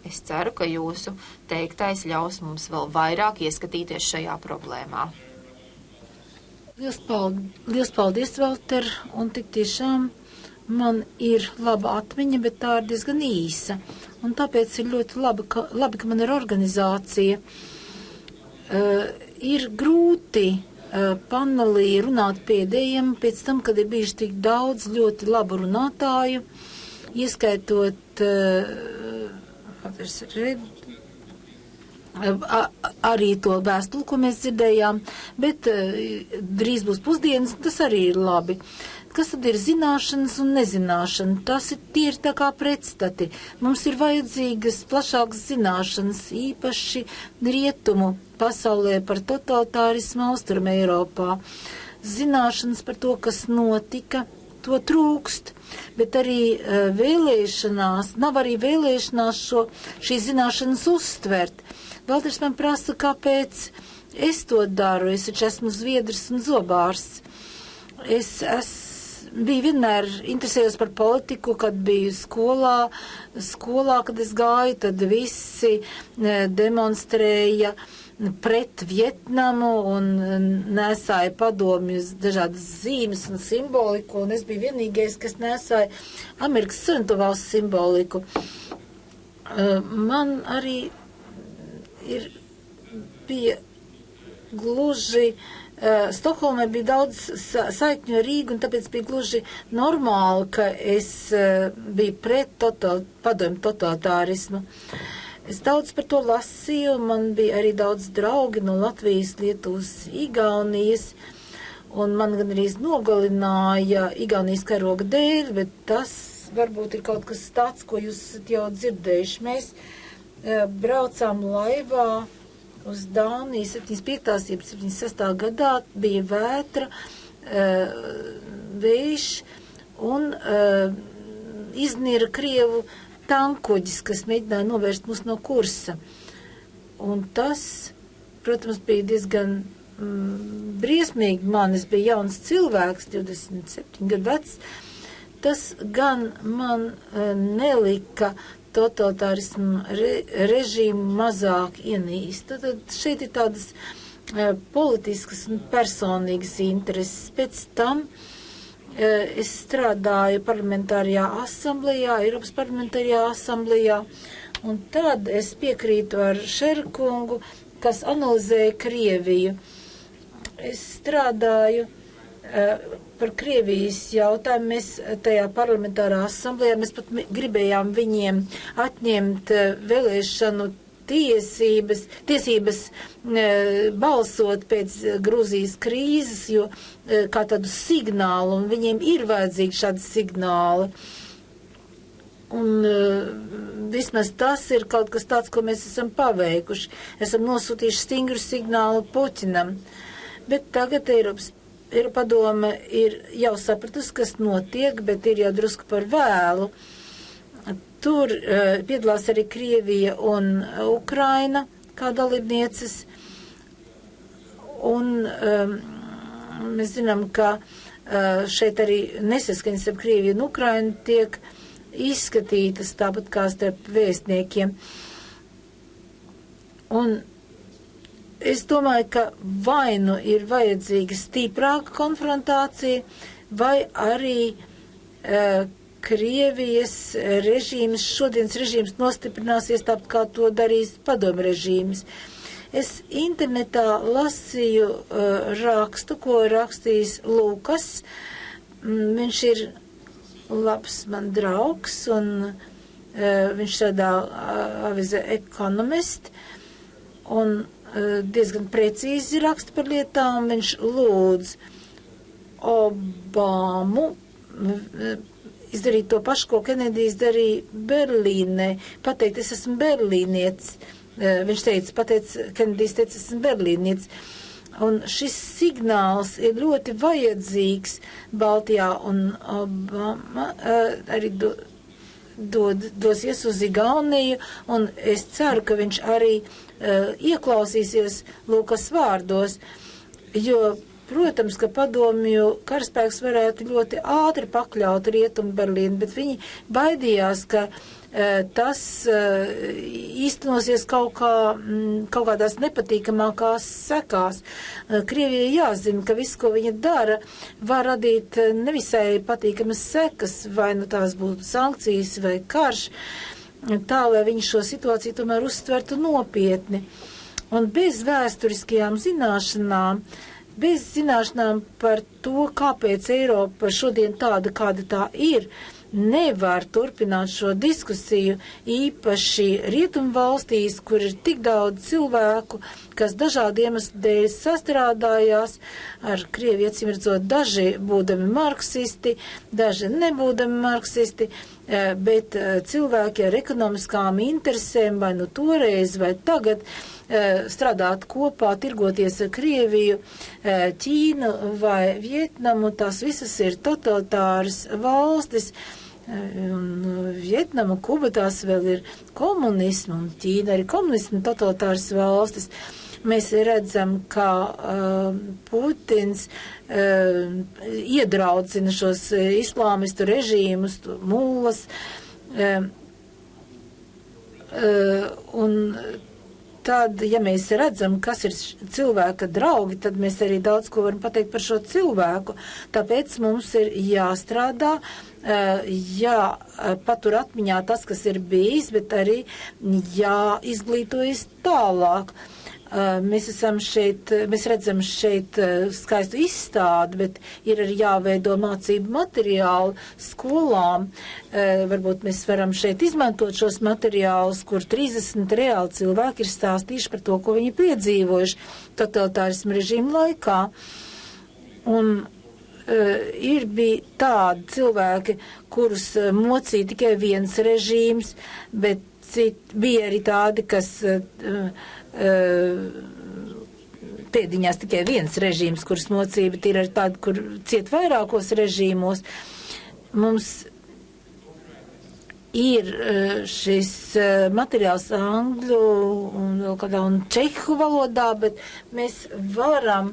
Es ceru, ka jūsu teiktais ļaus mums vēl vairāk ieskatīties šajā problēmā. Liels paldies, Valter, un tik tiešām man ir laba atmiņa, bet tā ir diezgan īsa. Un tāpēc ir ļoti labi, ka man ir organizācija. Ir grūti panelī runāt pēdējiem, pēc tam, kad ir bijuši tik daudz ļoti labu runātāju, ieskaitot arī to vēstuli, ko mēs dzirdējām, bet drīz būs pusdienas, tas arī ir labi. Kas tad ir zināšanas un nezināšana? Tas ir tā kā pretstati. Mums ir vajadzīgas plašākas zināšanas, īpaši rietumu pasaulē par totalitārismu Austrum Eiropā. Zināšanas par to, kas notika, to trūkst, bet arī nav arī vēlēšanās šīs zināšanas uztvert. Valters man prasa, kāpēc es to daru. Es taču esmu zviedrs un zobārsts. Es biju vienmēr interesējos par politiku, kad biju skolā, kad es gāju, tad visi demonstrēja pret Vietnamu un nesāja padomjus dažādas zīmes un simboliku, un es biju vienīgais, kas nesāja Amerikas Savienoto Valstu simboliku. Man arī bija gluži, Stokholmē bija daudz saikņu ar Rīgu, un tāpēc bija gluži normāli, ka es biju pret padomju totalitārismu. Es daudz par to lasīju, man bija arī daudz draugi no Latvijas, Lietuvas, Igaunijas, un man gan arī nogalināja Igaunijas karoga dēļ, bet tas varbūt ir kaut kas tāds, ko jūs esat jau dzirdējuši. Mēs braucām laivā uz Dāniju 75. 76. gadā, bija vētra, vējš un iznira Krievu tankuģis, kas mēģināja novērst mūs no kursa. Un tas, protams, bija diezgan briesmīgi man. Es biju jauns cilvēks, 27 gadu vecs. Tas gan man nelika totalitārismu režīmu mazāk ienīst. Tad šeit ir tādas politiskas un personīgas intereses. Pēc tam es strādāju parlamentārajā asamblējā, Eiropas parlamentārajā asamblējā, un tad es piekrītu ar Šerkungu, kas analizēja Krieviju. Es strādāju par Krievijas jautājumu. Mēs tajā parlamentārā asamblējā, mēs pat gribējām viņiem atņemt vēlēšanu tiesības balsot pēc Grūzijas krīzes, jo kā tādu signālu, un viņiem ir vajadzīgi šādi signāli. Un vismaz tas ir kaut kas tāds, ko mēs esam paveikuši. Esam nosūtījuši stingru signālu Puķinam. Bet tagad Eiropadome ir jau sapratusi, kas notiek, bet ir jau drusku par vēlu. Tur piedalās arī Krievija un Ukraina kā dalībnieces. Un mēs zinām, ka šeit arī nesaskaņas ar Krieviju un Ukrainu tiek izskatītas, tāpat kā starp vēstniekiem. Un es domāju, ka vai nu ir vajadzīga stiprāka konfrontācija, vai arī Krievijas režīms, šodienas režīms nostiprināsies tāpat, kā to darīs padomu režīms. Es internetā lasīju rakstu, ko rakstījis Lukas. Viņš ir labs man draugs, un viņš strādā avīzē Economist, un diezgan precīzi raksta par lietām. Viņš lūdz Obamu izdarīt to pašu, ko Kenedijs darīja Berlīnē, pateikt, es esmu berlīnietis. Viņš teica, Kenedijs teica, esmu berlīnietis. Un šis signāls ir ļoti vajadzīgs Baltijā, un Obama arī dosies uz Igauniju, un es ceru, ka viņš arī ieklausīsies Lukas vārdos, jo protams, ka padomju karaspēks varētu ļoti ātri pakļaut Rietumu Berlīnu, bet viņi baidījās, ka tas īstenosies kaut kādās nepatīkamākās sekās. Krievijai jāzina, ka viss, ko viņa dara, var radīt nevisai patīkamas sekas, vai nu tās būtu sankcijas vai karš, tā, lai viņi šo situāciju tomēr uztvertu nopietni. Un bez vēsturiskajām zināšanām, bez zināšanām par to, kāpēc Eiropa šodien tāda, kāda tā ir, nevar turpināt šo diskusiju, īpaši Rietumu valstīs, kur ir tik daudz cilvēku, kas dažādi iemesli dēļ sastrādājās ar Krieviju, acīm redzot, daži būdami marksisti, daži nebūdami marksisti, bet cilvēki ar ekonomiskām interesēm, vai nu toreiz, vai tagad, strādāt kopā, tirgoties ar Krieviju, Ķīnu vai Vietnamu, tās visas ir totalitāras valstis, un Vietnama, Kuba, tās vēl ir komunismu, un Ķīna arī komunismu totalitāras valstis. Mēs redzam, ka Putins iedraudzina šos islāmistu režīmus, mullas, un tad, ja mēs redzam, kas ir cilvēka draugi, tad mēs arī daudz ko varam pateikt par šo cilvēku. Tāpēc mums ir jāstrādā, jāpatur atmiņā tas, kas ir bijis, bet arī jāizglītojas tālāk. Mēs redzam šeit skaistu izstādi, bet ir arī jāveido mācību materiāli skolām. Varbūt mēs varam šeit izmantot šos materiālus, kur 30 reāli cilvēki ir stāstījuši par to, ko viņi piedzīvojuši totalitārismu režīmu laikā. Un ir bija tādi cilvēki, kurus mocīja tikai viens režīms, bet bija arī tādi, kas pēdiņās tikai viens režīms, kurus mocīja, bet ir arī tādi, kur ciet vairākos režīmos. Mums ir šis materiāls angļu un čehu valodā, bet mēs varam,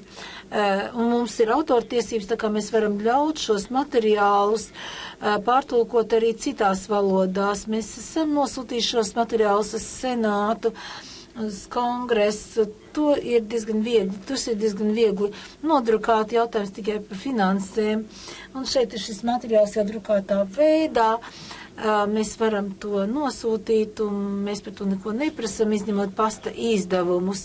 un mums ir autortiesības, tā kā mēs varam ļaut šos materiālus pārtulkot arī citās valodās. Mēs esam nosūtījuši šos materiālus uz Senātu, uz Kongresu. To ir diezgan viegli nodrukāt, jautājums tikai par finansēm. Un šeit ir šis materiāls jādrukātā veidā. Mēs varam to nosūtīt, un mēs par to neko neprasam, izņemot pasta izdevumus.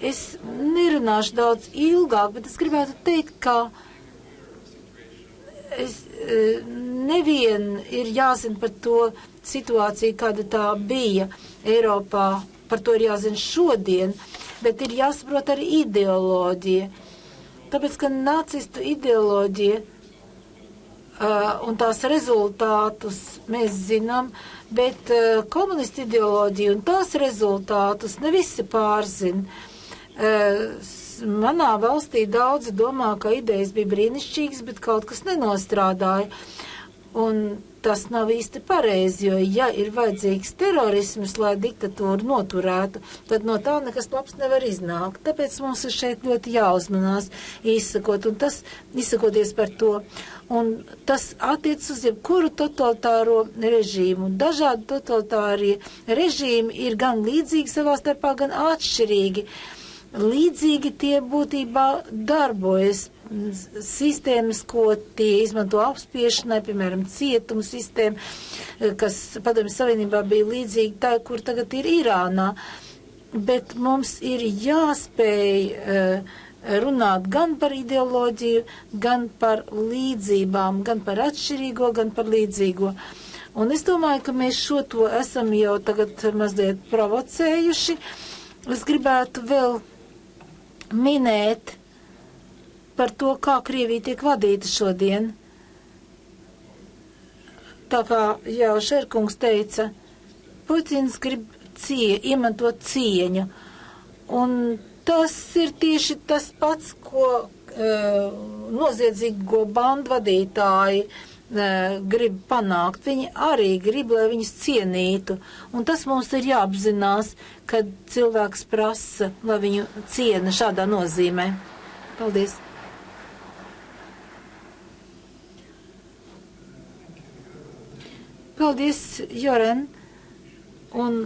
Es nerunāšu daudz ilgāk, bet es gribētu teikt, ka nevien ir jāzina par to situāciju, kāda tā bija Eiropā, par to ir jāzina šodien, bet ir jāsaprot arī ideoloģija. Tāpēc, ka nacistu ideoloģija un tās rezultātus mēs zinām, bet komunistu ideoloģiju un tās rezultātus ne visi pārzina. Manā valstī daudzi domā, ka idejas bija brīnišķīgas, bet kaut kas nenostrādāja. Un tas nav īsti pareizi, jo ja ir vajadzīgs terorisms, lai diktatūru noturētu, tad no tā nekas labs nevar iznākt. Tāpēc mums ir šeit ļoti jāuzmanās izsakot, un tas izsakoties par to. Un tas attiec uz jebkuru totalitāro režīmu. Dažādi totalitārie režīmi ir gan līdzīgi savā starpā, gan atšķirīgi. Līdzīgi tie būtībā darbojas. Sistēmas, ko tie izmanto apspiešanai, piemēram, cietuma sistēma, kas Padomju Savienībā bija līdzīga tā, kur tagad ir Irānā. Bet mums ir jāspēj runāt gan par ideoloģiju, gan par līdzībām, gan par atšķirīgo, gan par līdzīgo. Un es domāju, ka mēs šo to esam jau tagad mazliet provocējuši. Es gribētu vēl minēt par to, kā Krievija tiek vadīta šodien. Tā kā jau Šerkungs teica, Puķins grib iemantot cieņu. Un tas ir tieši tas pats, ko noziedzīgo bandu vadītāji grib panākt. Viņi arī grib, lai viņus cienītu. Un tas mums ir jāapzinās, kad cilvēks prasa, lai viņu ciena šādā nozīmē. Paldies! Paldies, Joren, un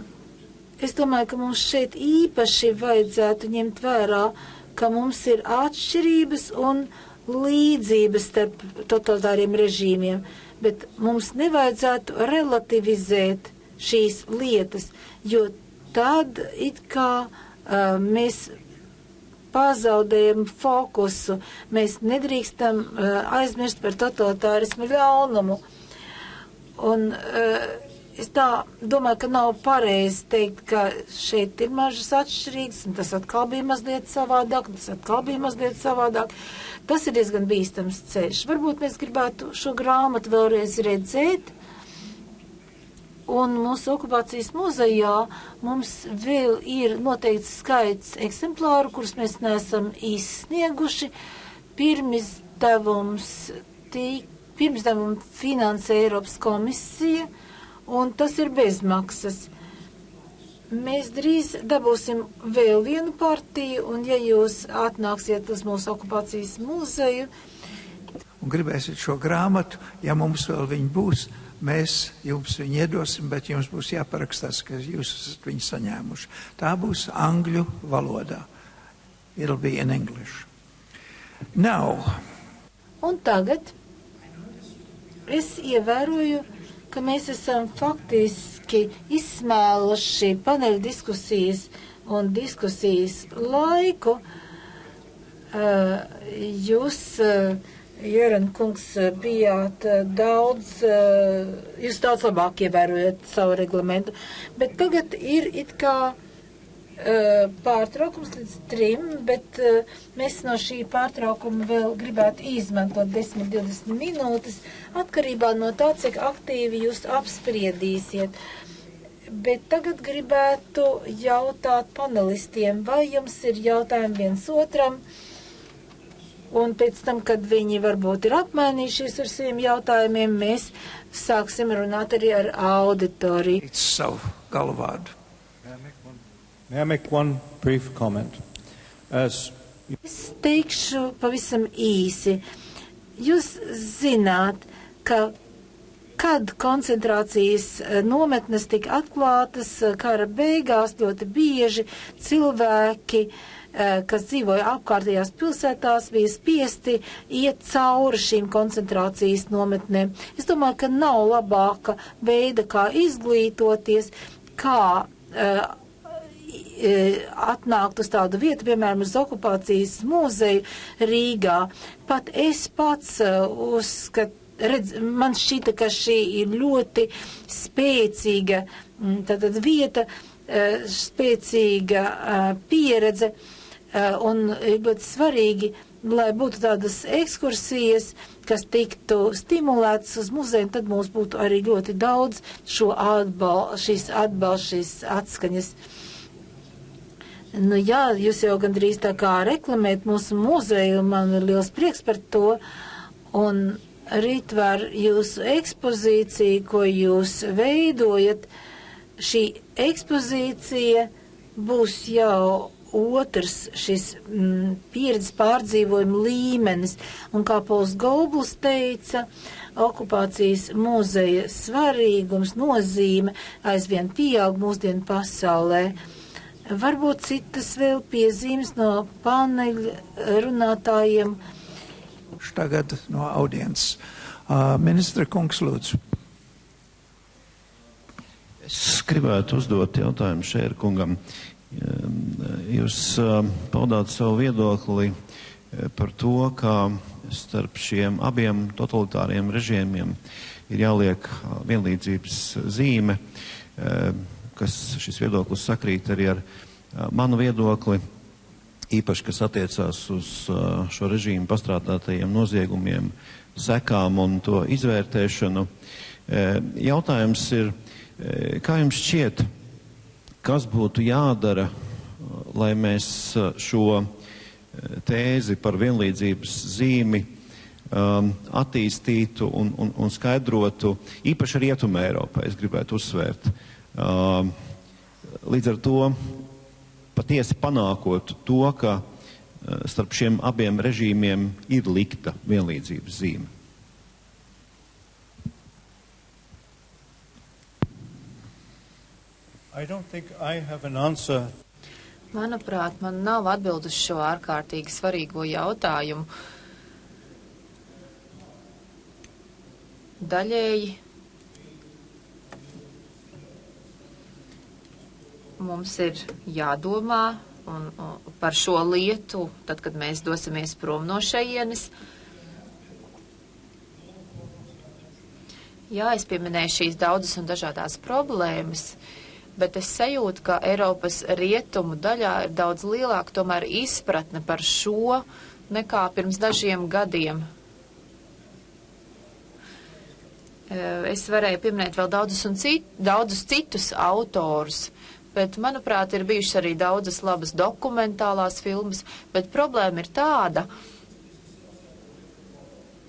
es domāju, ka mums šeit īpaši vajadzētu ņemt vērā, ka mums ir atšķirības un līdzības starp totalitāriem režīmiem, bet mums nevajadzētu relativizēt šīs lietas, jo tad it kā mēs pazaudējam fokusu, mēs nedrīkstam aizmirst par totalitārismu ļaunumu. Un es tā domāju, ka nav pareizi teikt, ka šeit ir mažas atšķirīgas, un tas atkal bija mazliet savādāk, un tas atkal bija mazliet savādāk. Tas ir diezgan bīstams ceļš. Varbūt mēs gribētu šo grāmatu vēlreiz redzēt, un mūsu okupācijas muzejā mums vēl ir noteikts skaits eksemplāru, kurus mēs neesam izsnieguši. Pirmsdevumu finansē Eiropas komisija, un tas ir bezmaksas. Mēs drīz dabūsim vēl vienu partiju, un ja jūs atnāksiet uz mūsu okupācijas muzeju. Un gribēsiet šo grāmatu, ja mums vēl viņa būs, mēs jums viņu iedosim, bet jums būs jāparakstās, ka jūs esat viņu saņēmuši. Tā būs angļu valodā. It'll be in English. Now. Un tagad es ievēroju, ka mēs esam faktiski izsmēluši paneļa diskusijas un diskusijas laiku. Jūs, Joren kungs, bijāt jūs daudz labāk ievērojat savu reglamentu, bet tagad ir it kā pārtraukums līdz 3, bet mēs no šī pārtraukuma vēl gribētu izmantot 10-20 minūtes, atkarībā no tā, cik aktīvi jūs apspriedīsiet. Bet tagad gribētu jautāt panelistiem, vai jums ir jautājumi viens otram, un pēc tam, kad viņi varbūt ir apmainījušies ar saviem jautājumiem, mēs sāksim runāt arī ar auditoriju. Savu galvādu. May I make one brief comment? Es teikšu pavisam īsi. Jūs zināt, ka kad koncentrācijas nometnes tika atklātas kara beigās, ļoti bieži cilvēki, kas dzīvoja apkārtējās pilsētās, bija spiesti iet cauri šīm koncentrācijas nometnēm. Es domāju, ka nav labāka veida, kā izglītoties, kā atnākt uz tādu vietu, piemēram, uz okupācijas muzeju Rīgā. Pat es pats man šķita, ka šī ir ļoti spēcīga tātad vieta, spēcīga pieredze, un ļoti svarīgi, lai būtu tādas ekskursijas, kas tiktu stimulētas uz muzeju, tad mums būtu arī ļoti daudz šo šīs atskaņas. Nu jā, jūs jau gandrīz tā kā reklamēt mūsu muzeju, man ir liels prieks par to, un Ritvar, jūsu ekspozīcija, ko jūs veidojat, šī ekspozīcija būs jau otrs šis pieredzes pārdzīvojuma līmenis. Un kā Pols Gobls teica, okupācijas muzeja svarīgums, nozīme aizvien pieaug mūsdienu pasaulē. Varbūt citas vēl piezīmes no paneļa runātājiem. Tagad no audiences. Ministra kungs, lūdzu. Es gribētu uzdot jautājumu Šēra kungam. Jūs paudāt savu viedokli par to, ka starp šiem abiem totalitāriem režīmiem ir jāliek vienlīdzības zīme, kas šis viedoklis sakrīt arī ar manu viedokli. Īpaši, kas attiecās uz šo režīmu pastrādātajiem noziegumiem, sekām un to izvērtēšanu. Jautājums ir, kā jums šķiet, kas būtu jādara, lai mēs šo tēzi par vienlīdzības zīmi attīstītu un skaidrotu, īpaši Rietumē Eiropā, es gribētu uzsvērt. Līdz ar to patiesi panākot to, ka starp šiem abiem režīmiem ir likta vienlīdzības zīme. I don't think I have an answer. Manuprāt, man nav atbildes šo ārkārtīgi svarīgo jautājumu. Daļēji mums ir jādomā un par šo lietu, tad, kad mēs dosimies prom no šejienes. Jā, es pieminēju šīs daudzas un dažādās problēmas, bet es sajūtu, ka Eiropas rietumu daļā ir daudz lielāka tomēr izpratne par šo nekā pirms dažiem gadiem. Es varēju pieminēt vēl daudzus citus autorus, bet, manuprāt, ir bijušas arī daudzas labas dokumentālās filmas, bet problēma ir tāda,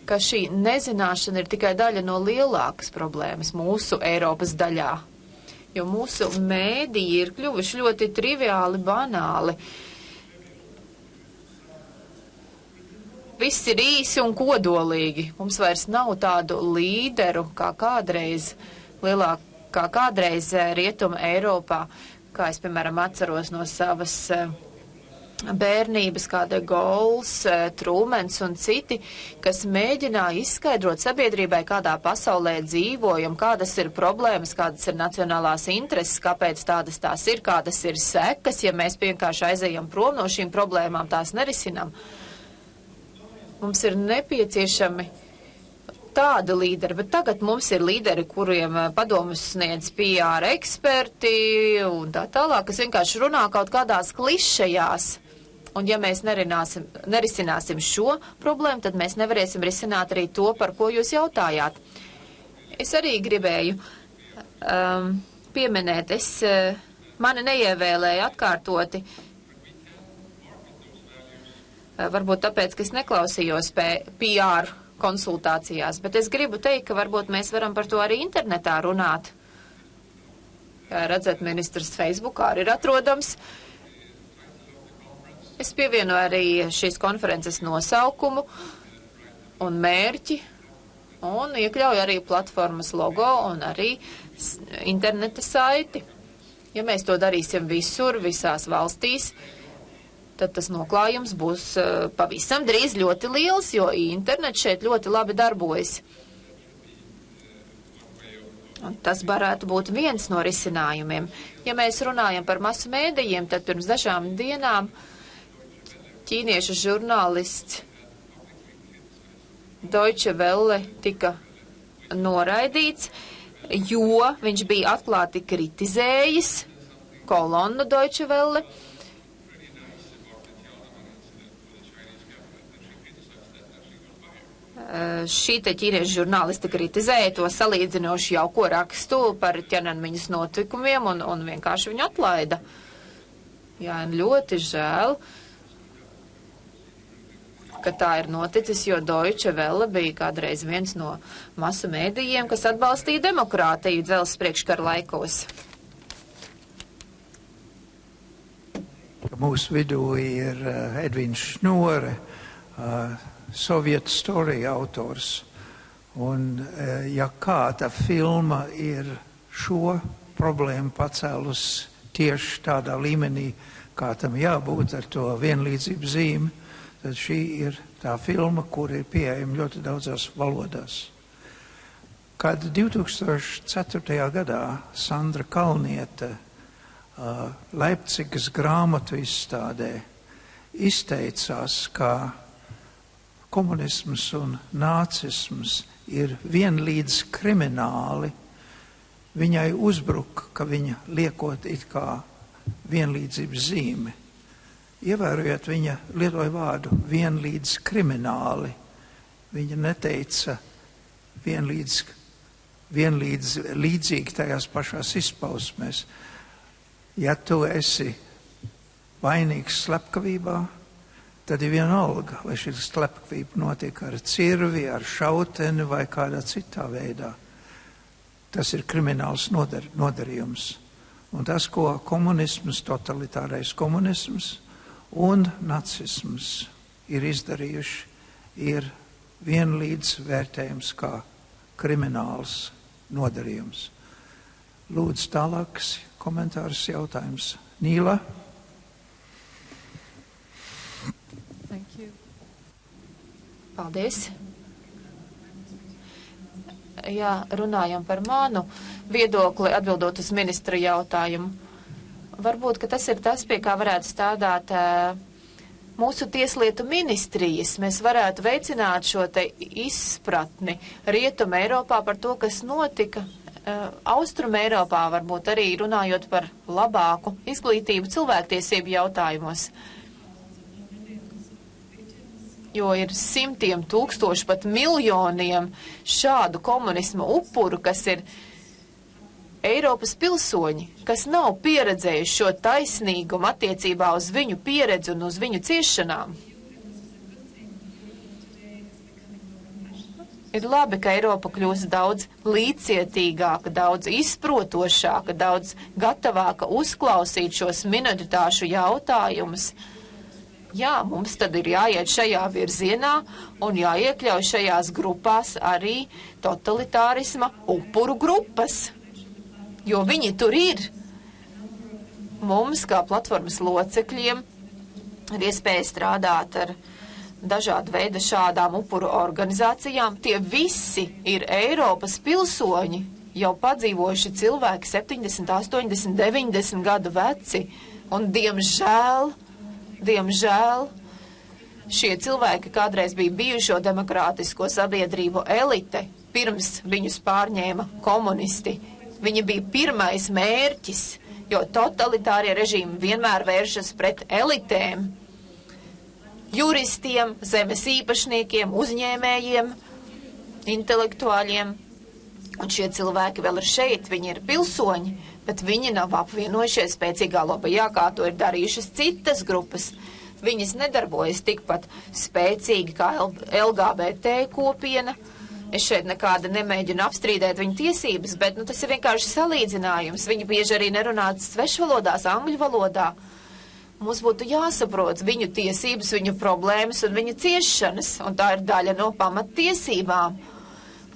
ka šī nezināšana ir tikai daļa no lielākas problēmas mūsu Eiropas daļā, jo mūsu mēdīji ir kļuvuši ļoti triviāli, banāli. Viss ir īsi un kodolīgi. Mums vairs nav tādu līderu, kā kādreiz Rietuma Eiropā, kā es, piemēram, atceros no savas bērnības, kā De Gauls, Trūmens un citi, kas mēģināja izskaidrot sabiedrībai, kādā pasaulē dzīvojam, kādas ir problēmas, kādas ir nacionālās intereses, kāpēc tādas tās ir, kādas ir sekas, ja mēs vienkārši aizejam prom no šīm problēmām, tās nerisinām. Mums ir nepieciešami tādi līderi, bet tagad mums ir līderi, kuriem padomus sniedz PR eksperti un tā tālāk, kas vienkārši runā kaut kādās klišejās. Un ja mēs nerisināsim šo problēmu, tad mēs nevarēsim risināt arī to, par ko jūs jautājāt. Es arī gribēju pieminēt, mani neievēlēja atkārtoti, varbūt tāpēc, ka es neklausījos PR konsultācijās, bet es gribu teikt, ka varbūt mēs varam par to arī internetā runāt. Kā redzat, ministrs Facebookā arī ir atrodams. Es pievienoju arī šīs konferences nosaukumu un mērķi un iekļauju arī platformas logo un arī interneta saiti. Ja mēs to darīsim visur, visās valstīs, tad tas noklājums būs pavisam drīz ļoti liels, jo internets šeit ļoti labi darbojas. Un tas varētu būt viens no risinājumiem. Ja mēs runājam par masu mēdījiem, tad pirms dažām dienām ķīniešu žurnālists Deutsche Welle tika noraidīts, jo viņš bija atklāti kritizējis kolonnu Deutsche Welle. Šī te ķīniešu žurnālista kritizēja to salīdzinoši jauko rakstu par Ķenanmeņas notikumiem un vienkārši viņu atlaida. Jā, ļoti žēl, ka tā ir noticis, jo Deutsche Welle bija kādreiz viens no masu mēdījiem, kas atbalstīja demokrātiju dzelzs priekškara laikos. Mūsu vidū ir Edvins Šnore, Soviet Story autors. Un, ja kāda filma ir šo problēmu pacēlus tieši tādā līmenī, kā tam jābūt ar to vienlīdzību zīmi, tad šī ir tā filma, kur ir pieejama ļoti daudzās valodās. Kad 2004. gadā Sandra Kalniete Leipcigas grāmatu izstādē izteicās, ka komunisms un nācisms ir vienlīdz krimināli, viņai uzbruka, ka viņa liekot it kā vienlīdzības zīme. Ievērojot, viņa lietoja vārdu vienlīdz krimināli. Viņa neteica līdzīgi tajās pašās izpausmēs. Ja tu esi vainīgs slepkavībā, tad ir vienalga, vai šī slepkavība notiek ar cirvi, ar šauteni vai kādā citā veidā. Tas ir krimināls nodarījums. Un tas, ko komunisms, totalitārais komunisms un nacisms ir izdarījuši, ir vienlīdz vērtējums kā krimināls nodarījums. Lūdzu, tālāks komentārs, jautājums. Nīla? Paldies. Ja runājam par manu viedokli, atbildot uz ministra jautājumu, varbūt, ka tas ir tas, pie kā varētu strādāt mūsu tieslietu ministrijas. Mēs varētu veicināt šo te izpratni Rietuma Eiropā par to, kas notika Austruma Eiropā, varbūt arī runājot par labāku izglītību cilvēktiesību jautājumos. Jo ir simtiem tūkstoši, pat miljoniem šādu komunisma upuru, kas ir Eiropas pilsoņi, kas nav pieredzējuši šo taisnīgumu attiecībā uz viņu pieredzi un uz viņu ciešanām. Ir labi, ka Eiropa kļūst daudz līdzcietīgāka, daudz izprotošāka, daudz gatavāka uzklausīt šos minoritāšu jautājumus. Jā, mums tad ir jāiet šajā virzienā un jāiekļauj šajās grupās arī totalitārisma upuru grupas, jo viņi tur ir. Mums, kā platformas locekļiem, ir iespēja strādāt ar dažādu veidu šādām upuru organizācijām. Tie visi ir Eiropas pilsoņi, jau padzīvojuši cilvēki 70, 80, 90 gadu veci, un Diemžēl, šie cilvēki kādreiz bija bijušo demokrātisko sabiedrību elite, pirms viņus pārņēma komunisti. Viņi bija pirmais mērķis, jo totalitārie režīmi vienmēr vēršas pret elitēm, juristiem, zemes īpašniekiem, uzņēmējiem, intelektuāļiem. Un šie cilvēki vēl ir šeit, viņi ir pilsoņi, bet viņi nav apvienojušies spēcīgā lobijā, kā to ir darījušas citas grupas. Viņas nedarbojas tikpat spēcīgi kā LGBT kopiena. Es šeit nekāda nemēģinu apstrīdēt viņu tiesības, bet tas ir vienkārši salīdzinājums. Viņi bieži arī nerunā svešvalodās, angļu valodā. Mums būtu jāsaprot viņu tiesības, viņu problēmas un viņu ciešanas, un tā ir daļa no pamattiesībām.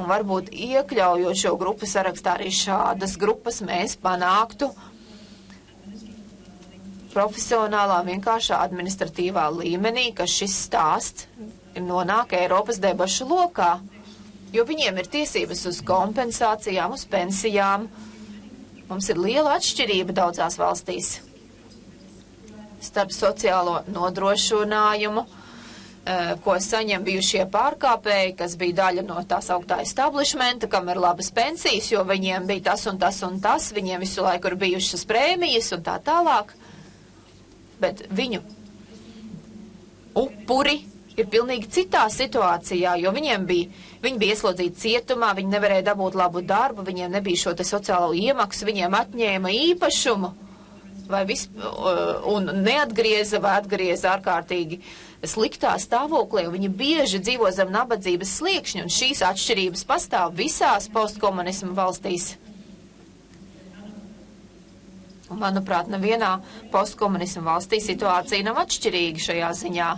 Un varbūt iekļaujot šo grupu sarakstā arī šādas grupas, mēs panāktu profesionālā, vienkāršā administratīvā līmenī, ka šis stāsts nonāk Eiropas debašu lokā. Jo viņiem ir tiesības uz kompensācijām, uz pensijām. Mums ir liela atšķirība daudzās valstīs starp sociālo nodrošinājumu, ko saņem bijušie pārkāpēji, kas bija daļa no tā sauktā establishmenta, kam ir labas pensijas, jo viņiem bija tas un tas un tas, viņiem visu laiku ir bijušas prēmijas un tā tālāk. Bet viņu upuri ir pilnīgi citā situācijā, jo viņi bija ieslodzīti cietumā, viņi nevarēja dabūt labu darbu, viņiem nebija šo te sociālo iemaksu, viņiem atņēma īpašumu. un neatgrieza vai atgrieza ārkārtīgi sliktā stāvoklī, un viņi bieži dzīvo zem nabadzības sliekšņa, un šīs atšķirības pastāv visās postkomunismu valstīs. Un, manuprāt, nevienā postkomunismu valstī situācija nav atšķirīga šajā ziņā.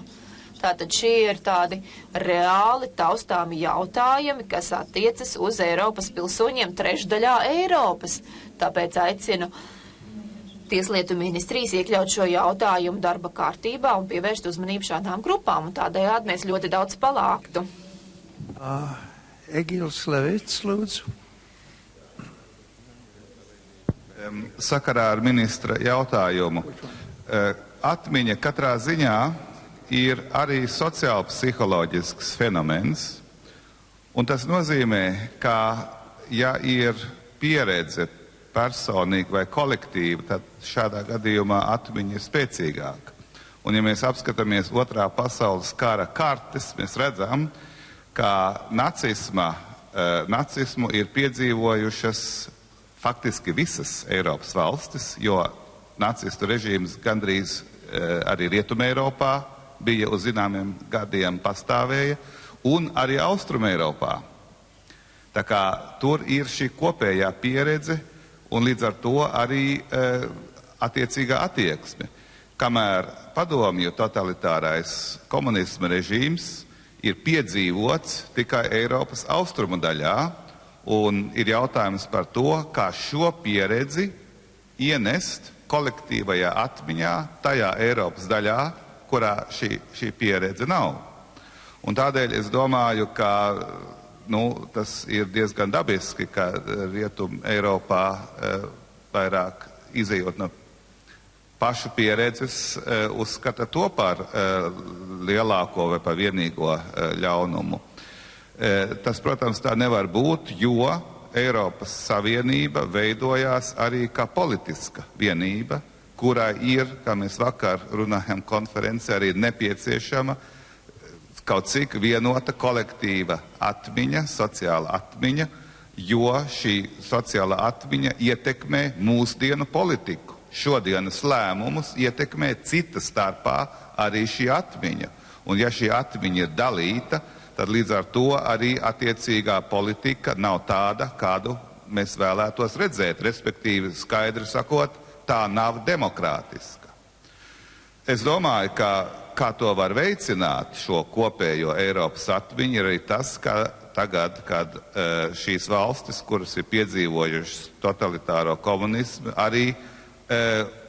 Tātad šie ir tādi reāli taustāmi jautājumi, kas attiecas uz Eiropas pilsoņiem trešdaļā Eiropas. Tāpēc aicinu Tieslietu ministrijas iekļaut šo jautājumu darba kārtībā un pievērst uzmanību šādām grupām, un tādējādi mēs ļoti daudz palāktu. Egils Levits, lūdzu. Sakarā ar ministra jautājumu. Atmiņa katrā ziņā ir arī sociāli-psiholoģisks fenomens, un tas nozīmē, ka, ja ir pieredze personīgi vai kolektīvi, tad šādā gadījumā atmiņa ir spēcīgāka. Un ja mēs apskatāmies Otrā pasaules kara kartes, mēs redzam, ka nacismu ir piedzīvojušas faktiski visas Eiropas valstis, jo nacistu režīms gandrīz arī Rietumē Eiropā bija uz zināmiem gadiem pastāvēja, un arī Austrumē Eiropā. Tā kā tur ir šī kopējā pieredze, un līdz ar to arī attiecīgā attieksme. Kamēr padomju totalitārais komunisma režīms ir piedzīvots tikai Eiropas austrumu daļā, un ir jautājums par to, kā šo pieredzi ienest kolektīvajā atmiņā tajā Eiropas daļā, kurā šī pieredze nav. Un tādēļ es domāju, ka tas ir diezgan dabiski, ka Rietum Eiropā vairāk izejot no pašu pieredzes uzskata to par lielāko vai par vienīgo ļaunumu. Tas, protams, tā nevar būt, jo Eiropas Savienība veidojās arī kā politiska vienība, kurai ir, kā mēs vakar runājam konferencē, arī nepieciešama kaut cik vienota kolektīva atmiņa, sociāla atmiņa, jo šī sociāla atmiņa ietekmē mūsdienu politiku. Šodienas lēmumus ietekmē cita starpā arī šī atmiņa. Un ja šī atmiņa ir dalīta, tad līdz ar to arī attiecīgā politika nav tāda, kādu mēs vēlētos redzēt. Respektīvi, skaidri sakot, tā nav demokrātiska. Es domāju, ka kā to var veicināt, šo kopējo Eiropas atmiņu, ir arī tas, ka tagad, kad šīs valstis, kuras ir piedzīvojušas totalitāro komunismu, arī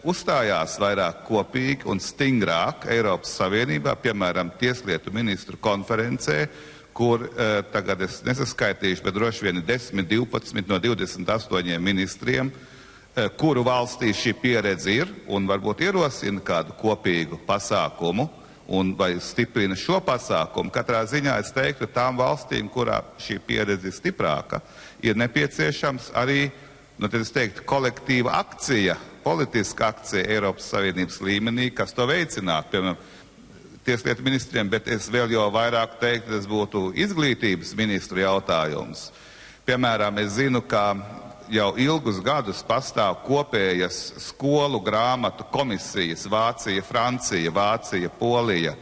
uzstājās vairāk kopīgi un stingrāk Eiropas Savienībā, piemēram, Tieslietu ministru konferencē, kur tagad es nesaskaitīšu, bet droši vien 10, 12 no 28 ministriem, kuru valstī šī pieredze ir, un varbūt ierosina kādu kopīgu pasākumu, vai stiprina šo pasākumu. Katrā ziņā es teiktu, ka tām valstīm, kurā šī pieredze ir stiprāka, ir nepieciešams arī, tad es teiktu, kolektīva akcija, politiska akcija Eiropas Savienības līmenī, kas to veicinātu, piemēram, Tieslietu ministriem, bet es vēl jau vairāk teiktu, tas būtu izglītības ministru jautājums. Piemēram, es zinu, ka jau ilgus gadus pastāv kopējas skolu grāmatu komisijas Vācija, Francija, Vācija, Polija,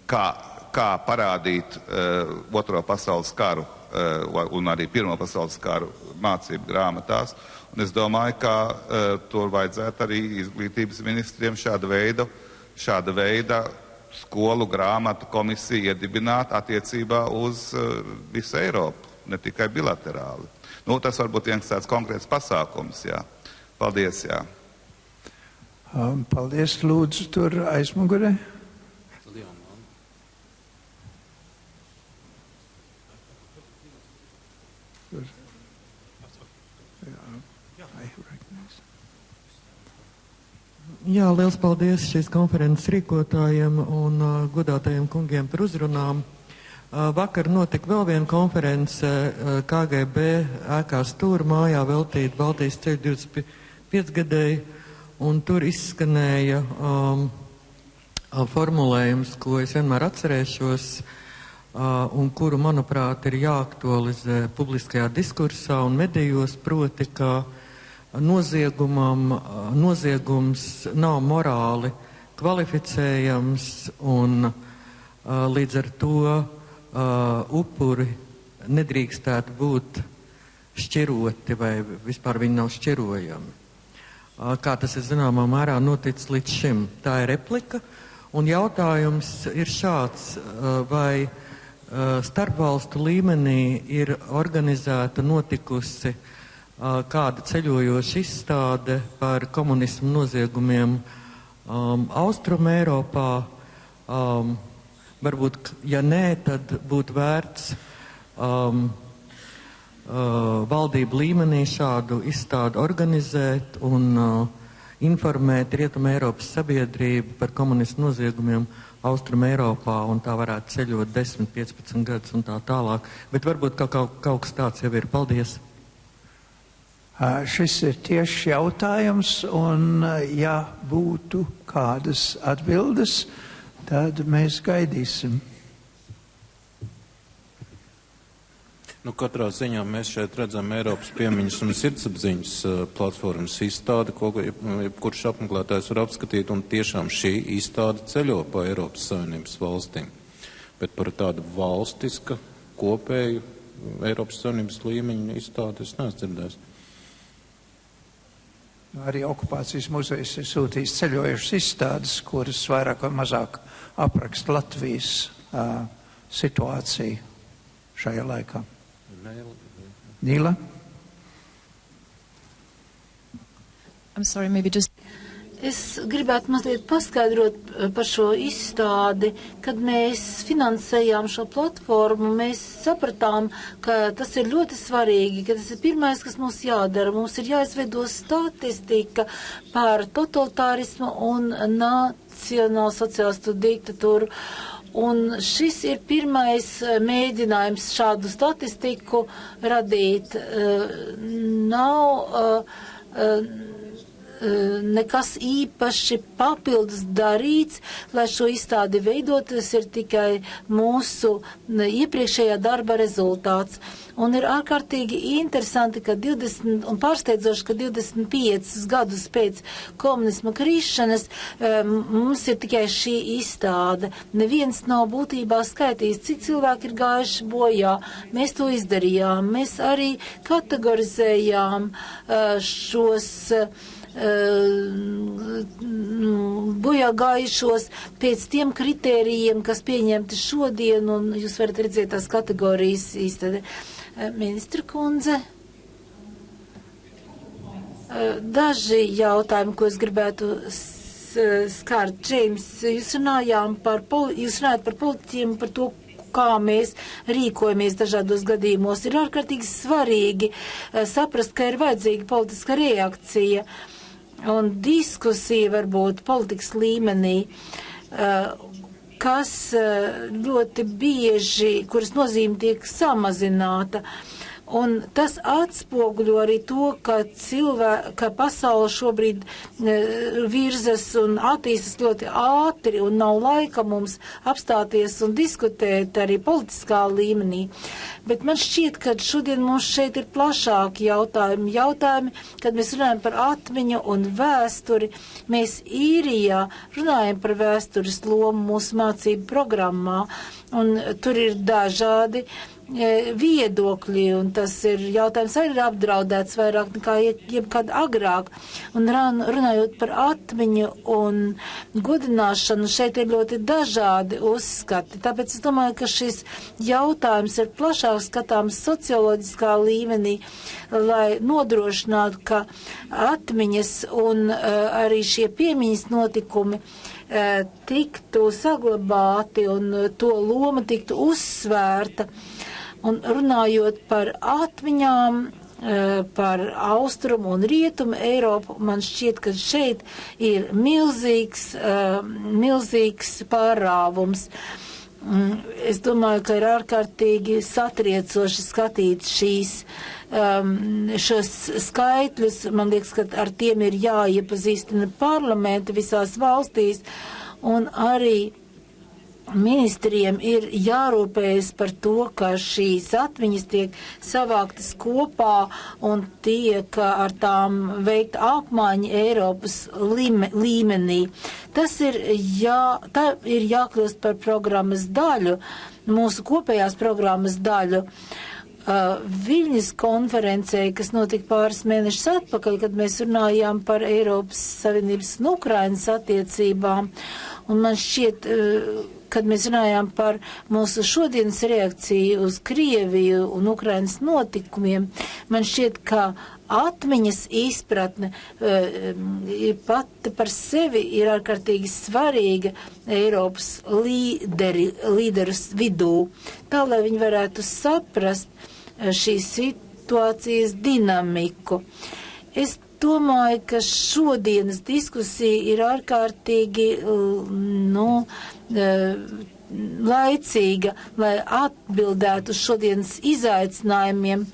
kā parādīt Otro pasaules karu un arī Pirmo pasaules karu mācību grāmatās. Un es domāju, ka tur vajadzētu arī izglītības ministriem šāda veida skolu grāmatu komisiju iedibināt attiecībā uz visu Eiropu, ne tikai bilaterāli. Tas varbūt viens tāds konkrēts pasākums, jā. Paldies, jā. Paldies, lūdzu, tur aizmugurē. Jā, liels paldies šīs konferences rīkotājiem un godātajiem kungiem par uzrunām. Vakar notika vēl viena konference KGB ēkā Stūra mājā veltīta Baltijas ceļu 25 gadēji, un tur izskanēja formulējums, ko es vienmēr atcerēšos, un kuru, manuprāt, ir jāaktualizē publiskajā diskursā un medijos, proti, ka noziegums nav morāli kvalificējams un līdz ar to upuri nedrīkstētu būt šķiroti vai vispār viņi nav šķirojami. Kā tas ir zināmā mērā noticis līdz šim. Tā ir replika un jautājums ir šāds, vai starpvalstu līmenī ir organizēta notikusi kāda ceļojoša izstāde par komunismu noziegumiem Austrum Eiropā. Varbūt, ja nē, tad būtu vērts valdību līmenī šādu izstādi organizēt un informēt Rietumu Eiropas sabiedrību par komunismu noziegumiem Austrum Eiropā, un tā varētu ceļot 10-15 gadus un tā tālāk. Bet varbūt kaut kas tāds jau ir. Paldies! Šis ir tieši jautājums, un ja būtu kādas atbildes, tad mēs gaidīsim. Nu, katrā ziņā mēs šeit redzam Eiropas piemiņas un sirdsapziņas platformas izstādi, ko jebkurš apmeklētājs var apskatīt, un tiešām šī izstāde ceļo pa Eiropas Savienības valstīm. Bet par tādu valstiska kopēju Eiropas Savienības līmeņa izstādi es neesmu dzirdējis. Arī okupācijas muzejs ir sūtījis ceļojušas izstādes, kuras vairāk vai mazāk apraksta Latvijas situāciju šajā laikā. Nīla? I'm sorry, maybe just... Es gribētu mazliet paskaidrot par šo izstādi. Kad mēs finansējām šo platformu, mēs sapratām, ka tas ir ļoti svarīgi, ka tas ir pirmais, kas mums jādara. Mums ir jāizveido statistika par totalitārismu un nacionālu sociālistu diktatūru. Un šis ir pirmais mēģinājums šādu statistiku radīt. Nav nekas īpaši papildus darīts, lai šo izstādi veidot. Tas ir tikai mūsu iepriekšējā darba rezultāts. Un ir ārkārtīgi interesanti, ka 20, un pārsteidzoši, ka 25 gadus pēc komunisma krišanas mums ir tikai šī izstāde. Neviens nav būtībā skaitījis, cik cilvēki ir gājuši bojā. Mēs to izdarījām. Mēs arī kategorizējām šos bojā gājušos pēc tiem kritērijiem, kas pieņemti šodien, un jūs varat redzēt tās kategorijas īstenībā. Ministra kundze, daži jautājumi, ko es gribētu skārt. Džeims, jūs runājāt par politiķiem, par to, kā mēs rīkojamies dažādos gadījumos. Ir ārkārtīgi svarīgi saprast, ka ir vajadzīga politiska reakcija un diskusija varbūt politikas līmenī, kas ļoti bieži, kuras nozīme tiek samazināta. Un tas atspoguļo arī to, ka pasaule šobrīd virzas un attīstas ļoti ātri un nav laika mums apstāties un diskutēt arī politiskā līmenī. Bet man šķiet, ka šodien mums šeit ir plašāki jautājumi, kad mēs runājam par atmiņu un vēsturi. Mēs Īrijā runājam par vēstures lomu mūsu mācību programmā, un tur ir dažādi viedokļi, un tas ir jautājums arī ir apdraudēts vairāk nekā jebkad agrāk. Un runājot par atmiņu un godināšanu, šeit ir ļoti dažādi uzskati. Tāpēc es domāju, ka šis jautājums ir plašāk skatāms socioloģiskā līmenī, lai nodrošinātu, ka atmiņas un arī šie piemiņas notikumi tiktu saglabāti un to loma tiktu uzsvērta. Un runājot par atmiņām, par austrumu un rietumu Eiropu, man šķiet, ka šeit ir milzīgs pārāvums. Es domāju, ka ir ārkārtīgi satriecoši skatīt šos skaitļus. Man liekas, ka ar tiem ir jāiepazīstina parlamenti visās valstīs un arī ministriem ir jārūpējas par to, ka šīs atmiņas tiek savāktas kopā un tiek ar tām veikt apmaiņa Eiropas līmenī. Tas ir, tā ir jākļūst par programmas daļu, mūsu kopējās programmas daļu. Viļņas konferencē, kas notika pāris mēnešus atpakaļ, kad mēs runājām par Eiropas Savienības un Ukrainas attiecībām, un man šķiet, kad mēs runājām par mūsu šodienas reakciju uz Krieviju un Ukrainas notikumiem, man šķiet, ka atmiņas izpratne pati par sevi ir ārkārtīgi svarīga Eiropas līderus vidū, tā, lai viņi varētu saprast šīs situācijas dinamiku. Es domāju, ka šodienas diskusija ir ārkārtīgi, laicīga, lai atbildētu uz šodienas izaicinājumiem,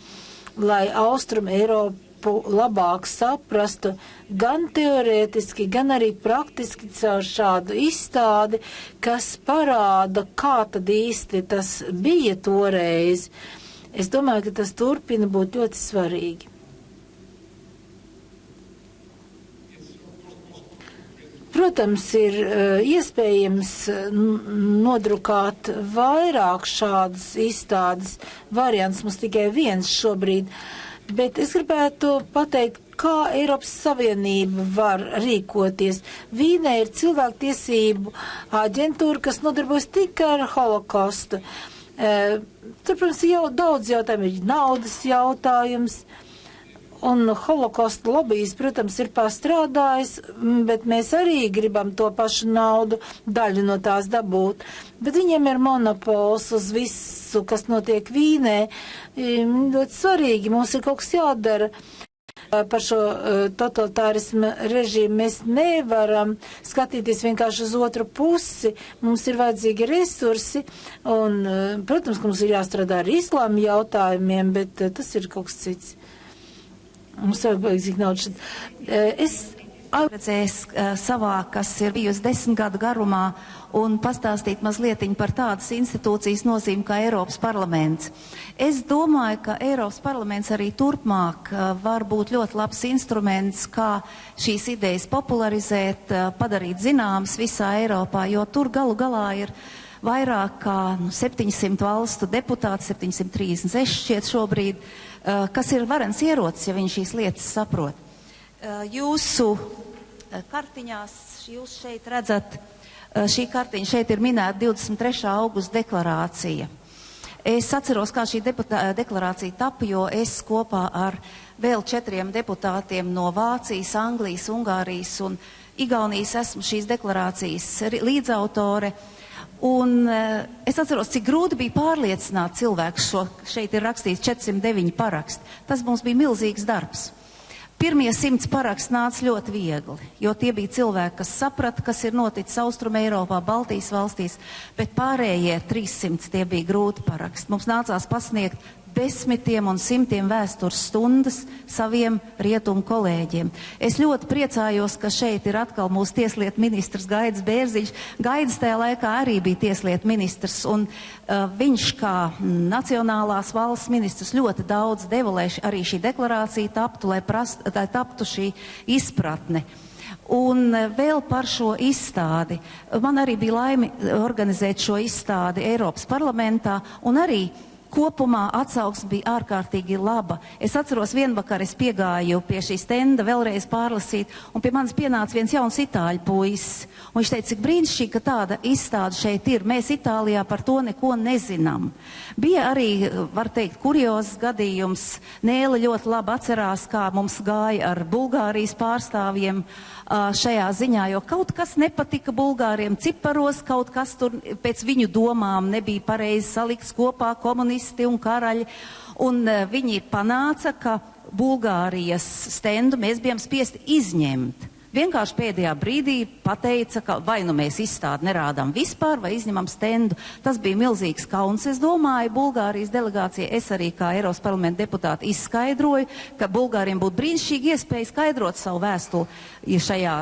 lai Austrum Eiropu labāk saprastu gan teorētiski, gan arī praktiski caur šādu izstādi, kas parāda, kā tad īsti tas bija toreiz. Es domāju, ka tas turpina būt ļoti svarīgi. Protams, ir iespējams nodrukāt vairāk šādas izstādes variants, mums tikai viens šobrīd, bet es gribētu pateikt, kā Eiropas Savienība var rīkoties. Vīnē ir cilvēktiesību aģentūra, kas nodarbojas tikai ar holokaustu. Tur, protams, jau daudz jautājumu, ir naudas jautājums, un holokausta lobijs, protams, ir pastrādājis, bet mēs arī gribam to pašu naudu, daļu no tās dabūt. Bet viņiem ir monopols uz visu, kas notiek Vīnē. Ļoti svarīgi, mums ir kaut kas jādara. Par šo totalitārismu režīmu mēs nevaram skatīties vienkārši uz otru pusi. Mums ir vajadzīgi resursi un, protams, ka mums ir jāstrādā ar islāma jautājumiem, bet tas ir kaut kas cits. Mums ir vajadzīgi naudu. Es redzējis savā, kas ir bijusi 10 gadu garumā, un pastāstīt mazlietiņ par tādas institūcijas nozīmi kā Eiropas parlaments. Es domāju, ka Eiropas parlaments arī turpmāk var būt ļoti labs instruments, kā šīs idejas popularizēt, padarīt zināmas visā Eiropā, jo tur galu galā ir vairāk kā 700 valstu deputāti, 736 šķiet šobrīd, kas ir varens ierocis, ja viņi šīs lietas saprot. Jūsu kartiņās, jūs šeit redzat, šī kartiņa šeit ir minēta 23. augusta deklarācija. Es atceros, kā šī deklarācija tapa, jo es kopā ar vēl 4 deputātiem no Vācijas, Anglijas, Ungārijas un Igaunijas esmu šīs deklarācijas līdzautore. Un es atceros, cik grūti bija pārliecināt cilvēku šeit ir rakstīts 409 paraksti. Tas mums bija milzīgs darbs. Pirmie 100 paraksti nāca ļoti viegli, jo tie bija cilvēki, kas saprata, kas ir noticis Austrum Eiropā, Baltijas valstīs, bet pārējie 300 tie bija grūti paraksti. Mums nācās pasniegt desmitiem un simtiem vēstures stundas saviem rietumu kolēģiem. Es ļoti priecājos, ka šeit ir atkal mūsu tieslietu ministrs Gaidis Bērziņš. Gaidis tajā laikā arī bija tieslietu ministrs, un viņš kā nacionālās valsts ministrs ļoti daudz deva, lai arī šī deklarācija taptu, lai taptu šī izpratne. Un vēl par šo izstādi. Man arī bija laimi organizēt šo izstādi Eiropas parlamentā, un arī kopumā atsauksme bija ārkārtīgi laba. Es atceros, vienvakar es piegāju pie šī stenda vēlreiz pārlasīt, un pie manis pienāca viens jauns itāļu puisis. Un viņš teica, cik brīnišķīgi, ka tāda izstāde šeit ir. Mēs Itālijā par to neko nezinām. Bija arī, var teikt, kuriozs gadījums. Nēla ļoti labi atcerās, kā mums gāja ar Bulgārijas pārstāvjiem šajā ziņā, jo kaut kas nepatika Bulgāriem ciparos, kaut kas tur pēc viņu domām nebija pareizi salikts kopā, komunisti un karaļi, un viņi panāca, ka Bulgārijas stendu mēs bijām spiesti izņemt. Vienkārši pēdējā brīdī pateica, ka vai nu mēs izstādi nerādām vispār, vai izņemam stendu. Tas bija milzīgs kauns, es domāju, Bulgārijas delegācija. Es arī kā Eiropas parlamenta deputāti izskaidroju, ka Bulgāriem būtu brīnišķīgi iespēja skaidrot savu vēstuli šajā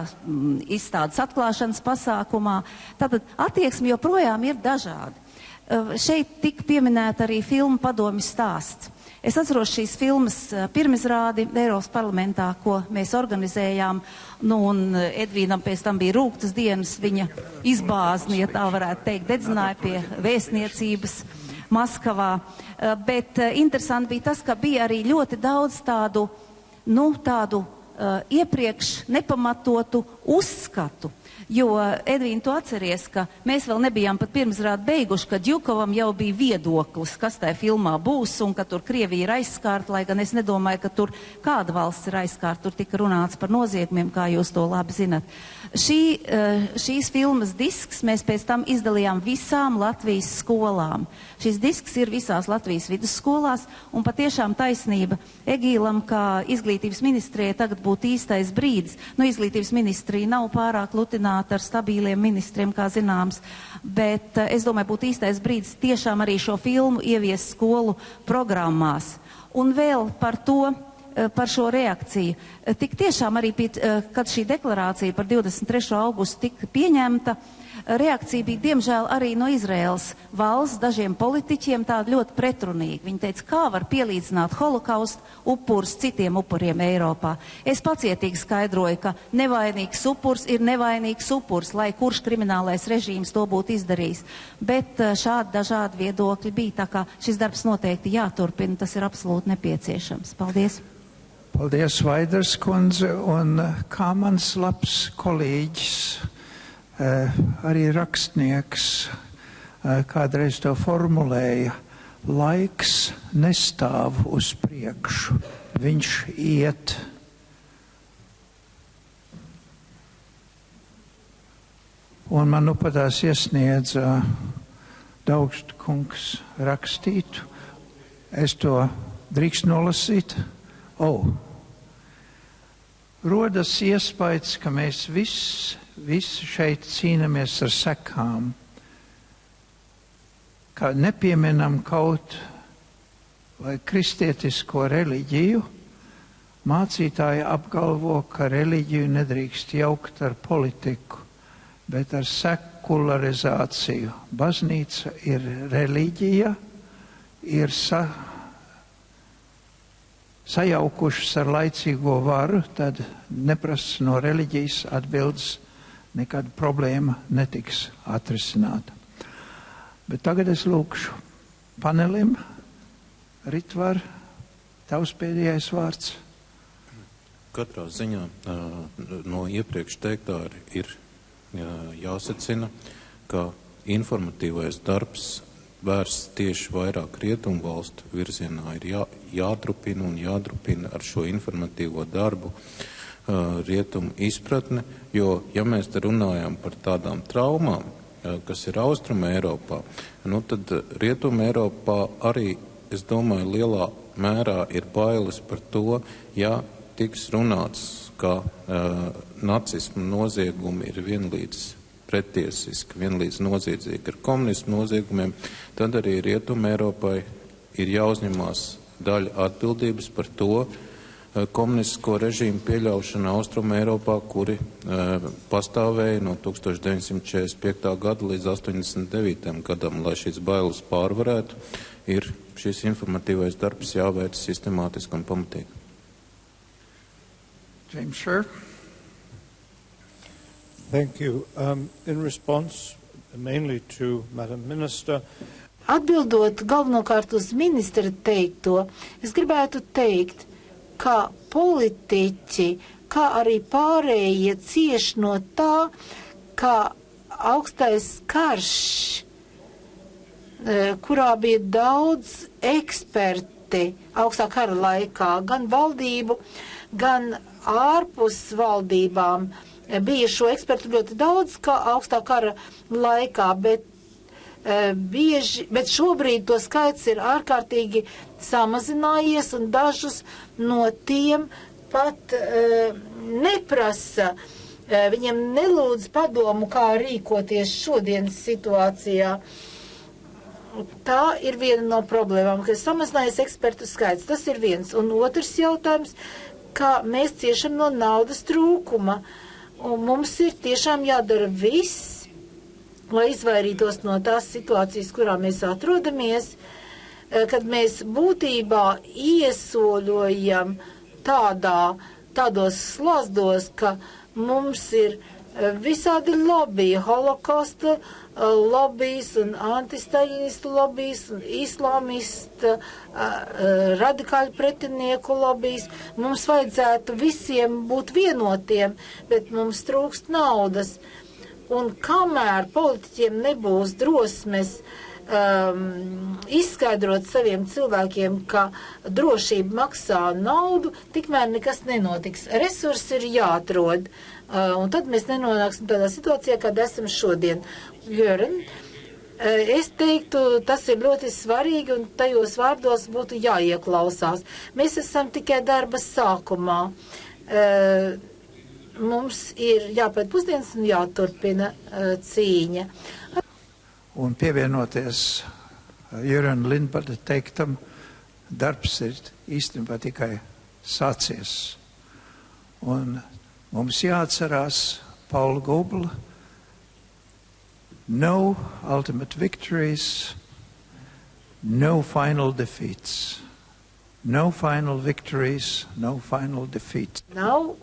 izstādes atklāšanas pasākumā. Tātad attieksmi joprojām ir dažādi. Šeit tika pieminēta arī filma Padomju stāsts. Es atceros šīs filmas pirmizrādi Eiropas parlamentā, ko mēs organizējām, un Edvīnam pēc tam bija rūgtas dienas, viņa izbāzni, ja tā varētu teikt, dedzināja pie vēstniecības Maskavā. Bet interesanti bija tas, ka bija arī ļoti daudz tādu iepriekš nepamatotu uzskatu. Jo, Edvīna, tu atceries, ka mēs vēl nebijām pat pirmizrādi beiguši, ka Djukovam jau bija viedoklis, kas tajā filmā būs, un ka tur Krievija ir aizskārta, lai gan es nedomāju, ka tur kāda valsts ir aizskārta, tur tika runāts par noziegumiem, kā jūs to labi zinat. Šīs filmas disks mēs pēc tam izdalījām visām Latvijas skolām. Šis disks ir visās Latvijas vidusskolās, un patiešām taisnība Egīlam, ka izglītības ministrijai tagad būtu īstais brīdis. Izglītības ministrija nav pārāk lutināta ar stabīliem ministriem, kā zināms, bet es domāju, būtu īstais brīdis tiešām arī šo filmu ieviest skolu programmās. Un vēl par to, par šo reakciju. Tik tiešām arī, kad šī deklarācija par 23. augustu tika pieņemta, reakcija bija, diemžēl, arī no Izraēlas valsts dažiem politiķiem tāda ļoti pretrunīga. Viņi teica, kā var pielīdzināt holokaustu upurus citiem upuriem Eiropā. Es pacietīgi skaidroju, ka nevainīgs upurs ir nevainīgs upurs, lai kurš kriminālais režīms to būtu izdarījis. Bet šādi dažādi viedokļi bija, tā kā šis darbs noteikti jāturpina, tas ir absolūti nepieciešams. Paldies! Paldies, Vaiders kundze, un kā mans labs kolēģis, arī rakstnieks, kādreiz to formulēja, laiks nestāv uz priekšu, viņš iet. Un man nu patās iesniedza Daugšt kungs rakstītu, es to drīkst nolasīt. Rodas iespējas, ka mēs visi šeit cīnāmies ar sekām, ka nepieminam kaut vai kristietisko reliģiju. Mācītāji apgalvo, ka reliģiju nedrīkst jaukt ar politiku, bet ar sekularizāciju. Baznīca ir reliģija, ir sajaukušas ar laicīgo varu, tad neprasa no reliģijas atbildes, nekāda problēma netiks atrisināta. Bet tagad es lūkšu panelim. Ritvar, tavs pēdējais vārds. Katrā ziņā no iepriekš teiktā ir jāsacina, ka informatīvais darbs vērsts tieši vairāk rietumu valstu virzienā ir jāturpina un jādrupina ar šo informatīvo darbu rietumu izpratne, jo, ja mēs te runājam par tādām traumām, kas ir Austruma Eiropā, tad Rietuma Eiropā arī, es domāju, lielā mērā ir bailes par to, ja tiks runāts, ka nacisma noziegumi ir vienlīdz pretiesiski, vienlīdz noziedzīgi ar komunismu noziegumiem, tad arī Rietuma Eiropai ir jāuzņemās daļa atbildības par to komunistisko režīmu pieļaušanu Austruma Eiropā, kuri pastāvēja no 1945. gada līdz 89. gadam, lai šīs bailes pārvarētu, ir šis informatīvais darbs jāveic sistemātiski un pamatīgi. James Sher. Thank you. In response mainly to Madam Minister. Atbildot galvenokārt uz ministra teikto, es gribētu teikt, ka politiķi, kā arī pārējie cieš no tā, ka augstais karš, kurā bija daudz eksperti augstā kara laikā, gan valdību, gan ārpus valdībām, bija šo ekspertu ļoti daudz, kā augstā kara laikā, bet šobrīd to skaits ir ārkārtīgi samazinājies, un dažus no tiem pat neprasa Viņiem nelūdz padomu, kā rīkoties šodienas situācijā. Tā ir viena no problēmām, ka samazinājas ekspertu skaits. Tas ir viens. Un otrs jautājums, kā mēs ciešam no naudas trūkuma. Un mums ir tiešām jādara viss, lai izvairītos no tās situācijas, kurā mēs atrodamies, kad mēs būtībā iesoļojam tādos slazdos, ka mums ir visādi lobby, holokausta lobbyis un antistaļinistu lobbyis un islāmista radikāļu pretinieku lobbyis. Mums vajadzētu visiem būt vienotiem, bet mums trūkst naudas. Un kamēr politiķiem nebūs drosmes izskaidrot saviem cilvēkiem, ka drošība maksā naudu, tikmēr nekas nenotiks. Resursi ir jāatrod. Un tad mēs nenonāksim tādā situācijā, kāda esam šodien. Jörn, es teiktu, tas ir ļoti svarīgi un tajos vārdos būtu jāieklausās. Mēs esam tikai darba sākumā. Mums ir jāpēt pusdienas un jāturpina cīņa. Un pievienoties Jörn Lindbada teiktam, darbs ir īstenībā tikai sācies. Un mums jāatcerās Paula Gubla, no ultimate victories, no final defeats. No final victories, no final defeats. Nav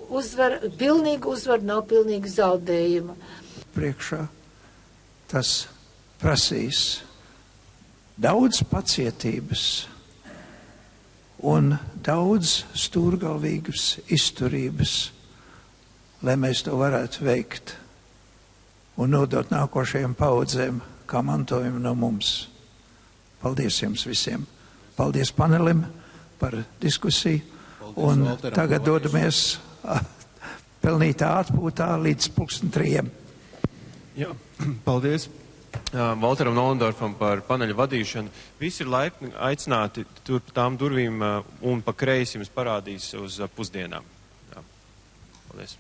pilnīga uzvara, nav pilnīga zaudējuma. Priekšā tas prasīs daudz pacietības un daudz stūrgalvīgas izturības, lai mēs to varētu veikt un nodot nākošajām paudzēm kā mantojumu no mums. Paldies jums visiem. Paldies panelim par diskusiju. Paldies, un Valteram, tagad dodamies pelnītā atpūtā līdz 3:00. Jā, paldies Valteram Nollendorfam par paneļa vadīšanu. Visi ir laipni aicināti tur pa tām durvīm un pa kreisi jums parādīs uz pusdienām. Jā. Paldies.